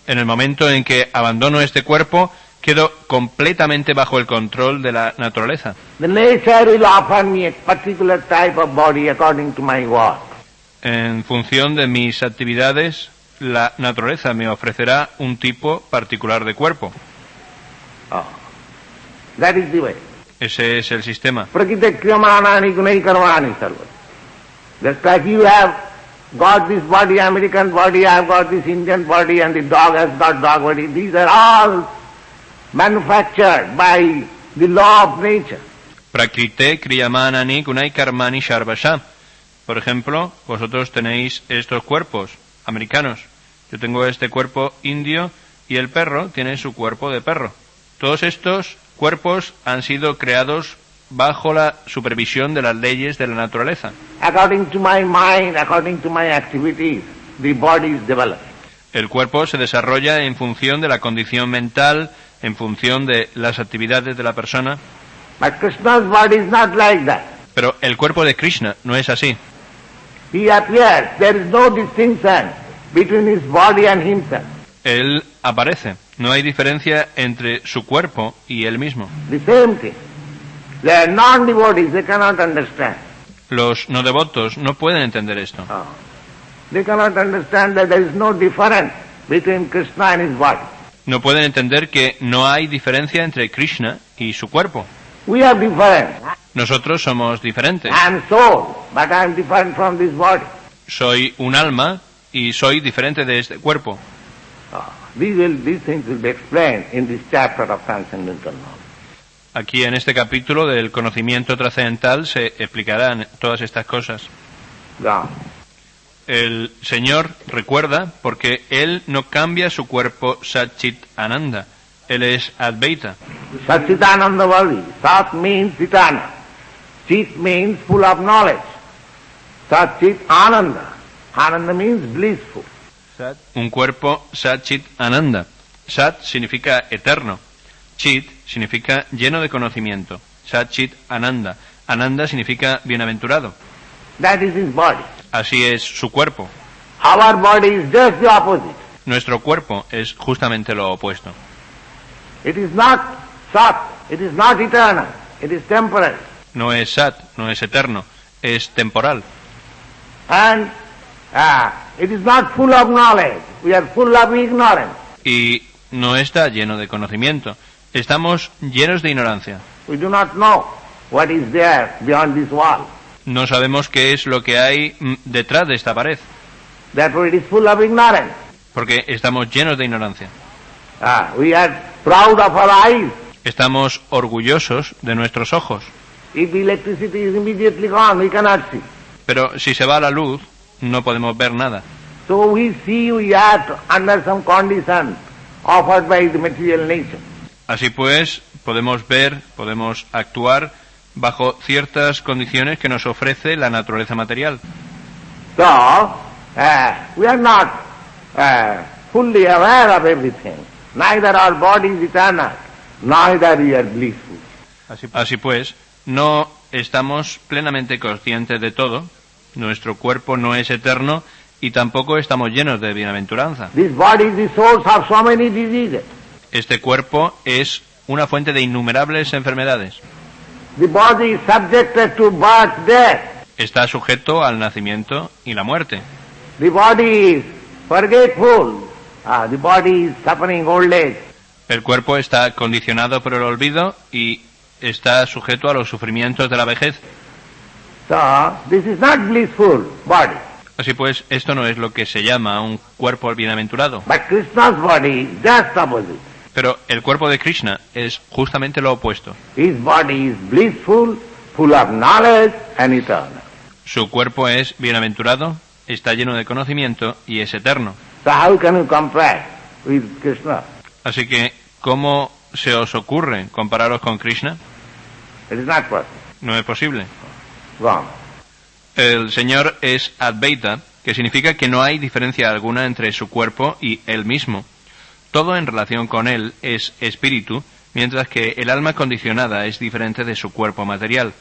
En el momento en que abandono este cuerpo, quedo completamente bajo el control de la naturaleza. The nature will offer me a particular type of body according to my work. En función de mis actividades, la naturaleza me ofrecerá un tipo particular de cuerpo. That is the way. Ese es el sistema. Prakriti kriyamanani gunai karmani sarva. Just like you have got this body, American body, I have got this Indian body, and the dog has got dog body. These are all manufactured by the law of nature. Prakrite kriyamanani gunai karmani sharvasha. Por ejemplo, vosotros tenéis estos cuerpos americanos. Yo tengo este cuerpo indio y el perro tiene su cuerpo de perro. Todos estos cuerpos han sido creados bajo la supervisión de las leyes de la naturaleza. According to my mind, according to my activities, the body is developed. El cuerpo se desarrolla en función de la condición mental, en función de las actividades de la persona. But Krishna's body is not like that. Pero el cuerpo de Krishna no es así. He appears. There is no distinction between his body and himself. Él aparece. No hay diferencia entre su cuerpo y él mismo. The same thing. They are non-devotees, they cannot understand. Los no devotos no pueden entender esto. They cannot understand that there is no difference between Krishna and his body. No pueden entender que no hay diferencia entre Krishna y su cuerpo. We are different. Nosotros somos diferentes. I am soul, but I am different from this body. Soy un alma y soy diferente de este cuerpo. These things will be explained in this chapter of transcendental knowledge. Aquí en este capítulo del conocimiento trascendental se explicarán todas estas cosas. Yeah. El Señor recuerda porque Él no cambia su cuerpo Satchit Ananda. Él es Advaita. Satchitananda Vali. Sat means Chitana. Chit means full of knowledge. Satchit Ananda. Ananda means blissful. Un cuerpo Satchit Ananda. Sat significa eterno. Chit significa lleno de conocimiento. Satchit Ananda. Ananda significa bienaventurado. That is his body. Así es su cuerpo. Our body is just the opposite. Nuestro cuerpo es justamente lo opuesto. It is not Sat. It is not eternal. It is temporal. No es Sat, no es eterno, es temporal. And it is not full of knowledge. We are full of ignorance. Y no está lleno de conocimiento. Estamos llenos de ignorancia. We do not know what is there beyond this wall. No sabemos qué es lo que hay detrás de esta pared, Therefore it is full of ignorance. porque estamos llenos de ignorancia. We are proud of our eyes. Estamos orgullosos de nuestros ojos, If the electricity is immediately gone, we cannot see. pero si se va la luz, no podemos ver nada. So we see we act under some condition offered by the material nature. Así pues, podemos ver, podemos actuar bajo ciertas condiciones que nos ofrece la naturaleza material. So, we are not fully aware of everything. Neither our body is eternal, neither we are blissful. Así pues, no estamos plenamente conscientes de todo, nuestro cuerpo no es eterno y tampoco estamos llenos de bienaventuranza. This body is the source of so many diseases. Este cuerpo es una fuente de innumerables enfermedades. The body is subjected to birth, death. Está sujeto al nacimiento y la muerte. The body is forgetful. The body is suffering old age. El cuerpo está condicionado por el olvido y está sujeto a los sufrimientos de la vejez. So, this is not blissful body. Así pues, esto no es lo que se llama un cuerpo bienaventurado. But Krishna's body is just opposite. Pero el cuerpo de Krishna es justamente lo opuesto. His body is blissful, full of knowledge and eternal. Su cuerpo es bienaventurado, está lleno de conocimiento y es eterno. So how can you compare with Krishna? Así que, ¿cómo se os ocurre compararos con Krishna? It is not possible. No es posible. Wrong. El Señor es Advaita, que significa que no hay diferencia alguna entre su cuerpo y Él mismo. Todo en relación con Él es espíritu, mientras que el alma condicionada es diferente de su cuerpo material.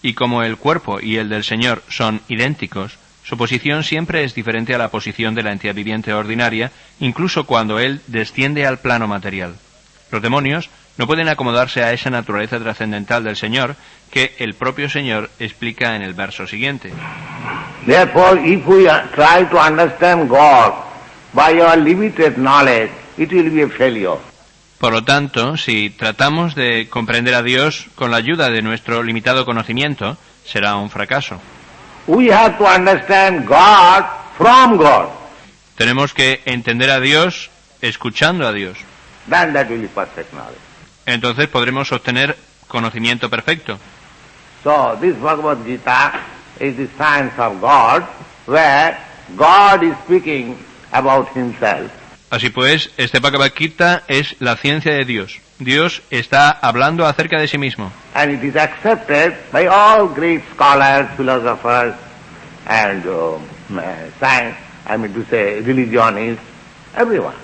Y como el cuerpo y el del Señor son idénticos, su posición siempre es diferente a la posición de la entidad viviente ordinaria, incluso cuando Él desciende al plano material. Los demonios no pueden acomodarse a esa naturaleza trascendental del Señor que el propio Señor explica en el verso siguiente. Therefore, if we try to understand God by our limited knowledge, it will be a failure. Por lo tanto, si tratamos de comprender a Dios con la ayuda de nuestro limitado conocimiento, será un fracaso. We have to understand God from God. Tenemos que entender a Dios escuchando a Dios. Then that will be perfect knowledge. Entonces podremos obtener conocimiento perfecto. So, this Bhagavad Gita is the science of God, where God is speaking about himself. Así pues, este Bhagavad Gita es la ciencia de Dios. Dios está hablando acerca de sí mismo. And it is accepted by all great scholars, philosophers, and science, religionists, everyone.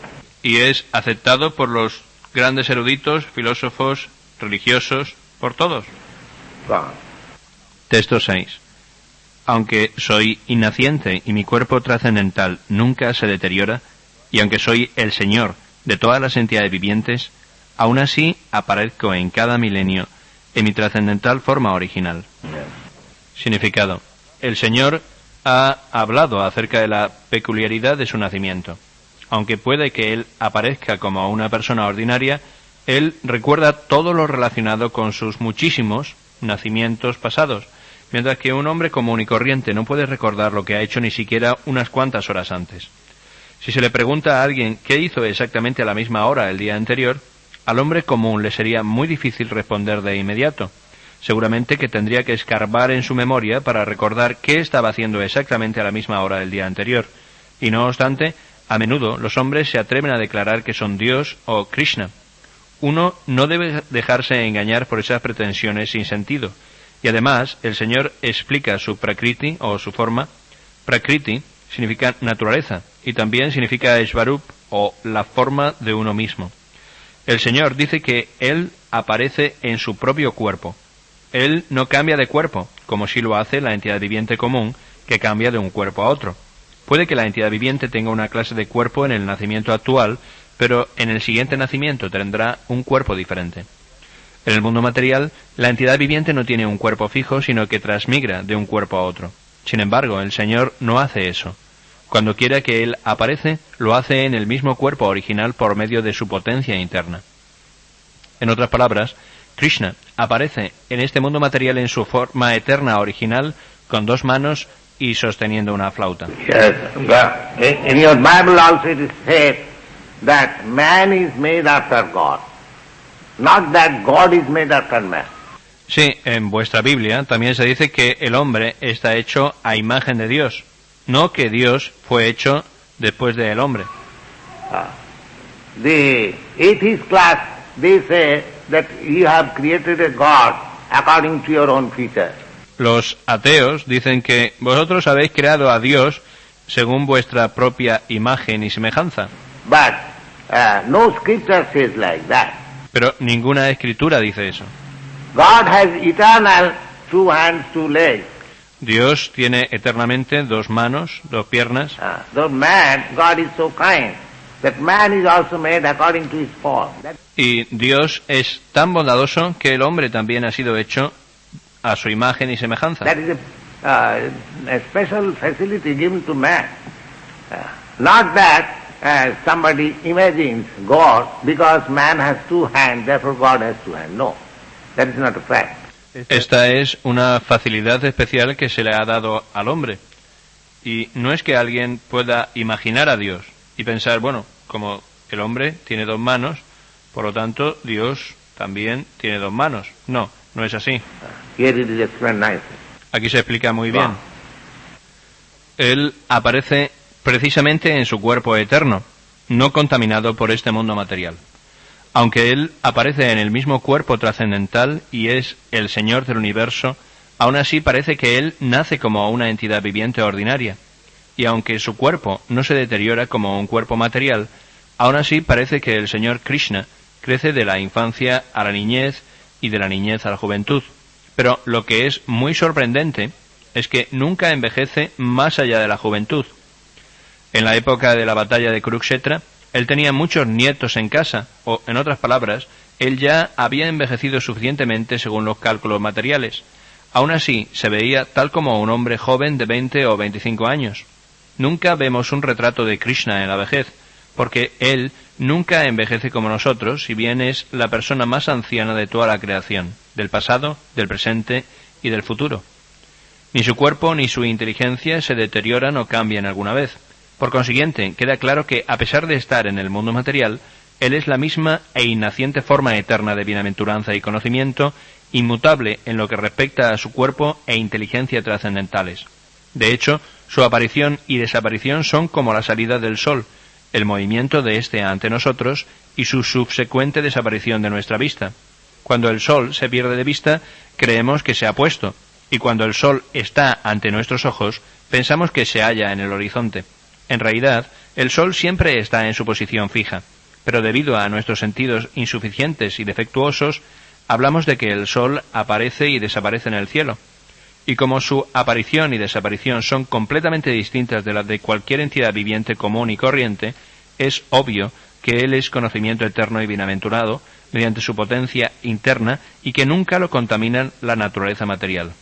Y es aceptado por los grandes eruditos, filósofos, religiosos, por todos. So, Texto 6. aunque soy innaciente y mi cuerpo trascendental nunca se deteriora, y aunque soy el Señor de todas las entidades vivientes, aún así aparezco en cada milenio en mi trascendental forma original. Significado. El Señor ha hablado acerca de la peculiaridad de su nacimiento. Aunque puede que Él aparezca como una persona ordinaria, Él recuerda todo lo relacionado con sus muchísimos nacimientos pasados, mientras que un hombre común y corriente no puede recordar lo que ha hecho ni siquiera unas cuantas horas antes. Si se le pregunta a alguien qué hizo exactamente a la misma hora el día anterior, al hombre común le sería muy difícil responder de inmediato. Seguramente que tendría que escarbar en su memoria para recordar qué estaba haciendo exactamente a la misma hora del día anterior. Y no obstante, a menudo los hombres se atreven a declarar que son Dios o Krishna. Uno no debe dejarse engañar por esas pretensiones sin sentido. Y además, el Señor explica su prakriti o su forma. Prakriti significa naturaleza y también significa Svarup o la forma de uno mismo. El Señor dice que Él aparece en su propio cuerpo. Él no cambia de cuerpo, como si lo hace la entidad viviente común, que cambia de un cuerpo a otro. Puede que la entidad viviente tenga una clase de cuerpo en el nacimiento actual, pero en el siguiente nacimiento tendrá un cuerpo diferente. En el mundo material, la entidad viviente no tiene un cuerpo fijo, sino que transmigra de un cuerpo a otro. Sin embargo, el Señor no hace eso. Cuando quiera que Él aparece, lo hace en el mismo cuerpo original por medio de su potencia interna. En otras palabras, Krishna aparece en este mundo material en su forma eterna original, con dos manos y sosteniendo una flauta. Yes, in your Bible also it is said that man is made after God, not that God is made after man. Sí, en vuestra Biblia también se dice que el hombre está hecho a imagen de Dios, no que Dios fue hecho después del hombre. The atheist class, they say that you have created a God according to your own features. Los ateos dicen que vosotros habéis creado a Dios según vuestra propia imagen y semejanza. But no scripture says like that. Pero ninguna escritura dice eso. God has eternal two hands, two legs. Dios tiene eternamente dos manos, dos piernas. Though man, God is so kind that man is also made according to his form. Y Dios es tan bondadoso que el hombre también ha sido hecho a su imagen y semejanza. That is a special facility given to man. Not that somebody imagines God because man has two hands, therefore God has two hands. No, that is not a fact. Esta es una facilidad especial que se le ha dado al hombre. Y no es que alguien pueda imaginar a Dios y pensar, bueno, como el hombre tiene dos manos, por lo tanto Dios también tiene dos manos. No, no es así. Here it is explained nicely. Aquí se explica muy bien. Él aparece precisamente en su cuerpo eterno, no contaminado por este mundo material. Aunque Él aparece en el mismo cuerpo trascendental y es el Señor del universo, aún así parece que Él nace como una entidad viviente ordinaria. Y aunque su cuerpo no se deteriora como un cuerpo material, aún así parece que el Señor Krishna crece de la infancia a la niñez y de la niñez a la juventud. Pero lo que es muy sorprendente es que nunca envejece más allá de la juventud. En la época de la batalla de Kurukshetra, él tenía muchos nietos en casa, o, en otras palabras, él ya había envejecido suficientemente según los cálculos materiales. Aún así, se veía tal como un hombre joven de 20 o 25 años. Nunca vemos un retrato de Krishna en la vejez, porque él nunca envejece como nosotros, si bien es la persona más anciana de toda la creación, del pasado, del presente y del futuro. Ni su cuerpo ni su inteligencia se deterioran o cambian alguna vez. Por consiguiente, queda claro que, a pesar de estar en el mundo material, Él es la misma e innaciente forma eterna de bienaventuranza y conocimiento, inmutable en lo que respecta a su cuerpo e inteligencia trascendentales. De hecho, su aparición y desaparición son como la salida del sol, el movimiento de éste ante nosotros y su subsecuente desaparición de nuestra vista. Cuando el sol se pierde de vista, creemos que se ha puesto, y cuando el sol está ante nuestros ojos, pensamos que se halla en el horizonte. En realidad, el sol siempre está en su posición fija, pero debido a nuestros sentidos insuficientes y defectuosos, hablamos de que el sol aparece y desaparece en el cielo. Y como su aparición y desaparición son completamente distintas de las de cualquier entidad viviente común y corriente, es obvio que Él es conocimiento eterno y bienaventurado, mediante su potencia interna, y que nunca lo contaminan la naturaleza material.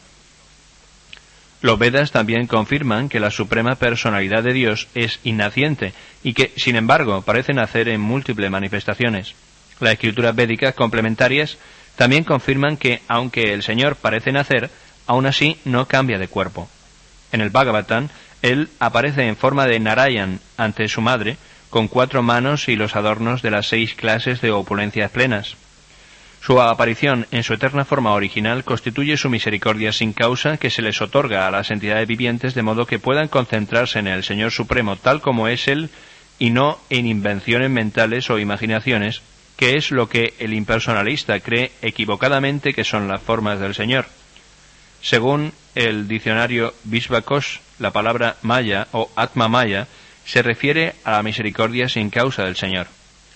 Los Vedas también confirman que la suprema personalidad de Dios es innaciente, y que, sin embargo, parece nacer en múltiples manifestaciones. Las escrituras védicas complementarias también confirman que, aunque el Señor parece nacer, aún así no cambia de cuerpo. En el Bhagavatam, Él aparece en forma de Narayan ante su madre, con 4 manos y los adornos de las 6 clases de opulencias plenas. Su aparición en su eterna forma original constituye su misericordia sin causa que se les otorga a las entidades vivientes de modo que puedan concentrarse en el Señor Supremo tal como es Él y no en invenciones mentales o imaginaciones, que es lo que el impersonalista cree equivocadamente que son las formas del Señor. Según el diccionario Vishvakosh, la palabra Maya o Atma Maya se refiere a la misericordia sin causa del Señor.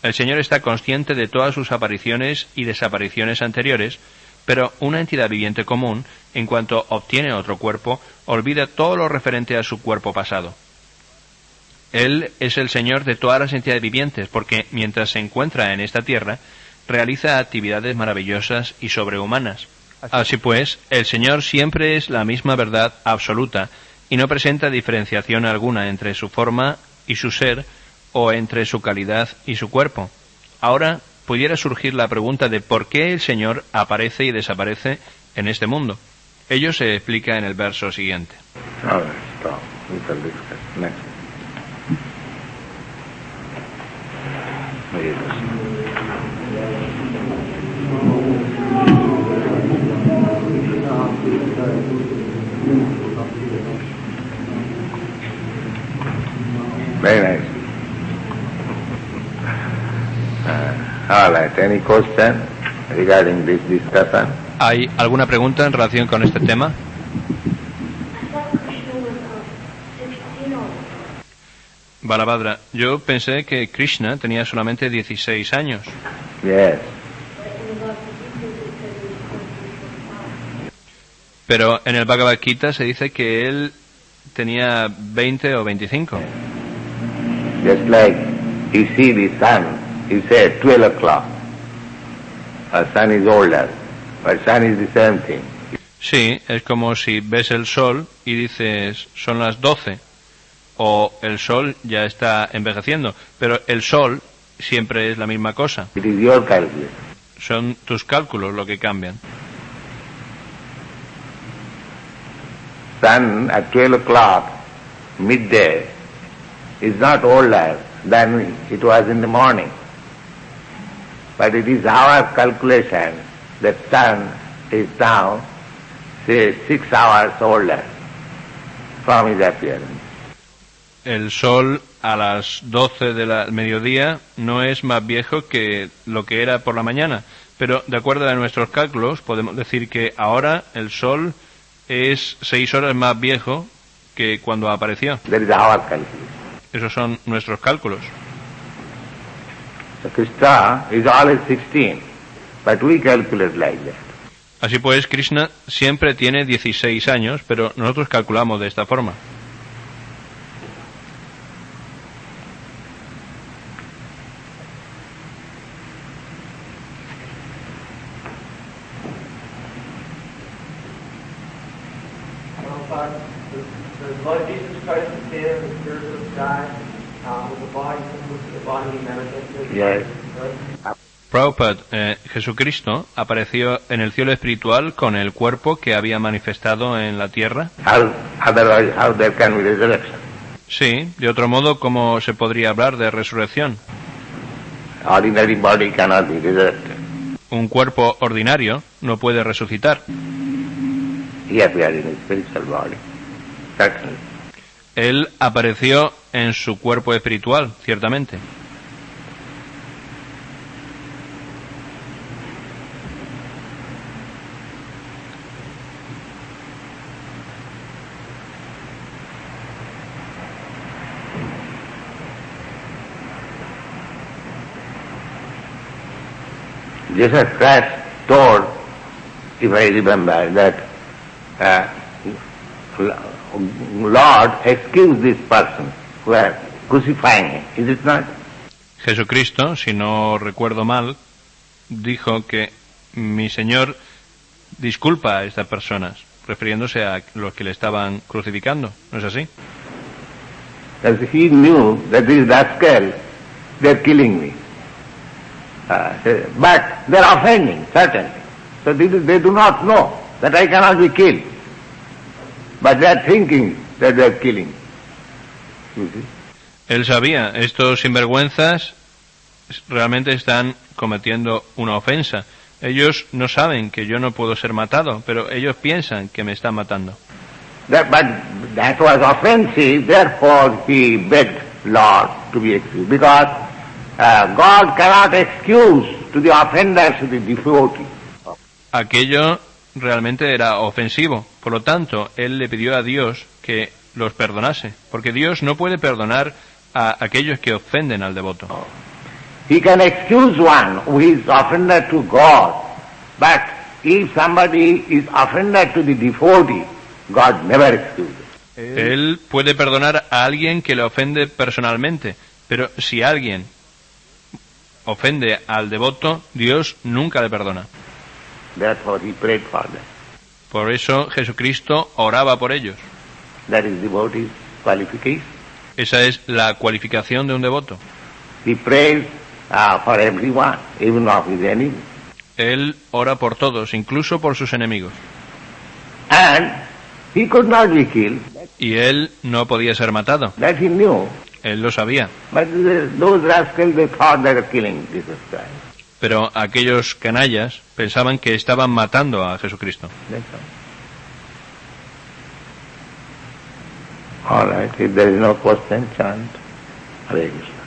El Señor está consciente de todas sus apariciones y desapariciones anteriores, pero una entidad viviente común, en cuanto obtiene otro cuerpo, olvida todo lo referente a su cuerpo pasado. Él es el Señor de todas las entidades vivientes, porque mientras se encuentra en esta tierra, realiza actividades maravillosas y sobrehumanas. Así pues, el Señor siempre es la misma verdad absoluta, y no presenta diferenciación alguna entre su forma y su ser, o entre su calidad y su cuerpo. Ahora pudiera surgir la pregunta de por qué el Señor aparece y desaparece en este mundo. Ello se explica en el verso siguiente. Very nice. All right. Any question regarding this discussion? ¿Hay alguna pregunta en relación con este tema? Balabhadra, yo pensé que Krishna tenía solamente 16 años. Yes. Pero en el Bhagavad Gita se dice que él tenía 20 o 25. Just like you see the sun, you say 12 o'clock. The sun is older, but sun is the same thing. Sí, es como si ves el sol y dices son las 12, o el sol ya está envejeciendo, pero el sol siempre es la misma cosa. It is your calculation. Son tus cálculos lo que cambian. Sun at 12 o'clock, midday, is not older than it was in the morning. But it is our calculation that sun is now, say, 6 hours older from his appearance. El sol a las 12 del mediodía no es más viejo que lo que era por la mañana, pero de acuerdo a nuestros cálculos podemos decir que ahora el sol es 6 horas más viejo que cuando apareció. That is our calculation. Esos son nuestros cálculos. So Krishna is always 16, but we calculate like that. Así pues, Krishna siempre tiene 16 años, pero nosotros calculamos de esta forma. The Lord Jesus Christ is there, the Spirit of God, with the body, with the body manifested. Yes. Prabhupada, Jesucristo apareció en el cielo espiritual con el cuerpo que había manifestado en la tierra. Otherwise, how there can be resurrection? Sí, de otro modo, ¿cómo se podría hablar de resurrección? Ordinary body cannot be resurrected. Un cuerpo ordinario no puede resucitar. He appeared in a spiritual body, certainly. Él apareció en su cuerpo espiritual, ciertamente. Jesus Christ told, if I remember, that Lord excused this person who are crucifying him, is it not? Jesucristo, si no recuerdo mal, dijo que mi Señor disculpa a estas personas, refiriéndose a los que le estaban crucificando, ¿no es así? As he knew that these rascals, they're killing me. But they're offending, certainly. So they do not know that I cannot be killed. But they're thinking that they're killing. You see? Él sabía, estos sinvergüenzas realmente están cometiendo una ofensa. Ellos no saben que yo no puedo ser matado, pero ellos piensan que me están matando. But that was offensive, therefore he begged Lord to be excused. Because God cannot excuse to the offenders, to the devotee. Aquello realmente era ofensivo, por lo tanto, él le pidió a Dios que los perdonase, porque Dios no puede perdonar a aquellos que ofenden al devoto. He can excuse one who is offended to God, but if somebody is offended to the devotee, God never excuses. Él puede perdonar a alguien que le ofende personalmente, pero si alguien ofende al devoto, Dios nunca le perdona. Therefore he prayed for them. Por eso Jesucristo oraba por ellos. That is devotee's qualification. Esa es la cualificación de un devoto. He prays for everyone, even of his enemies. Él ora por todos, incluso por sus enemigos. And he could not be killed. Y él no podía ser matado. That he knew. Él lo sabía. But those rascals, they thought they were killing Jesus Christ. Pero aquellos canallas pensaban que estaban matando a Jesucristo. That's all. All right, if there is no question, chant Hare Krishna.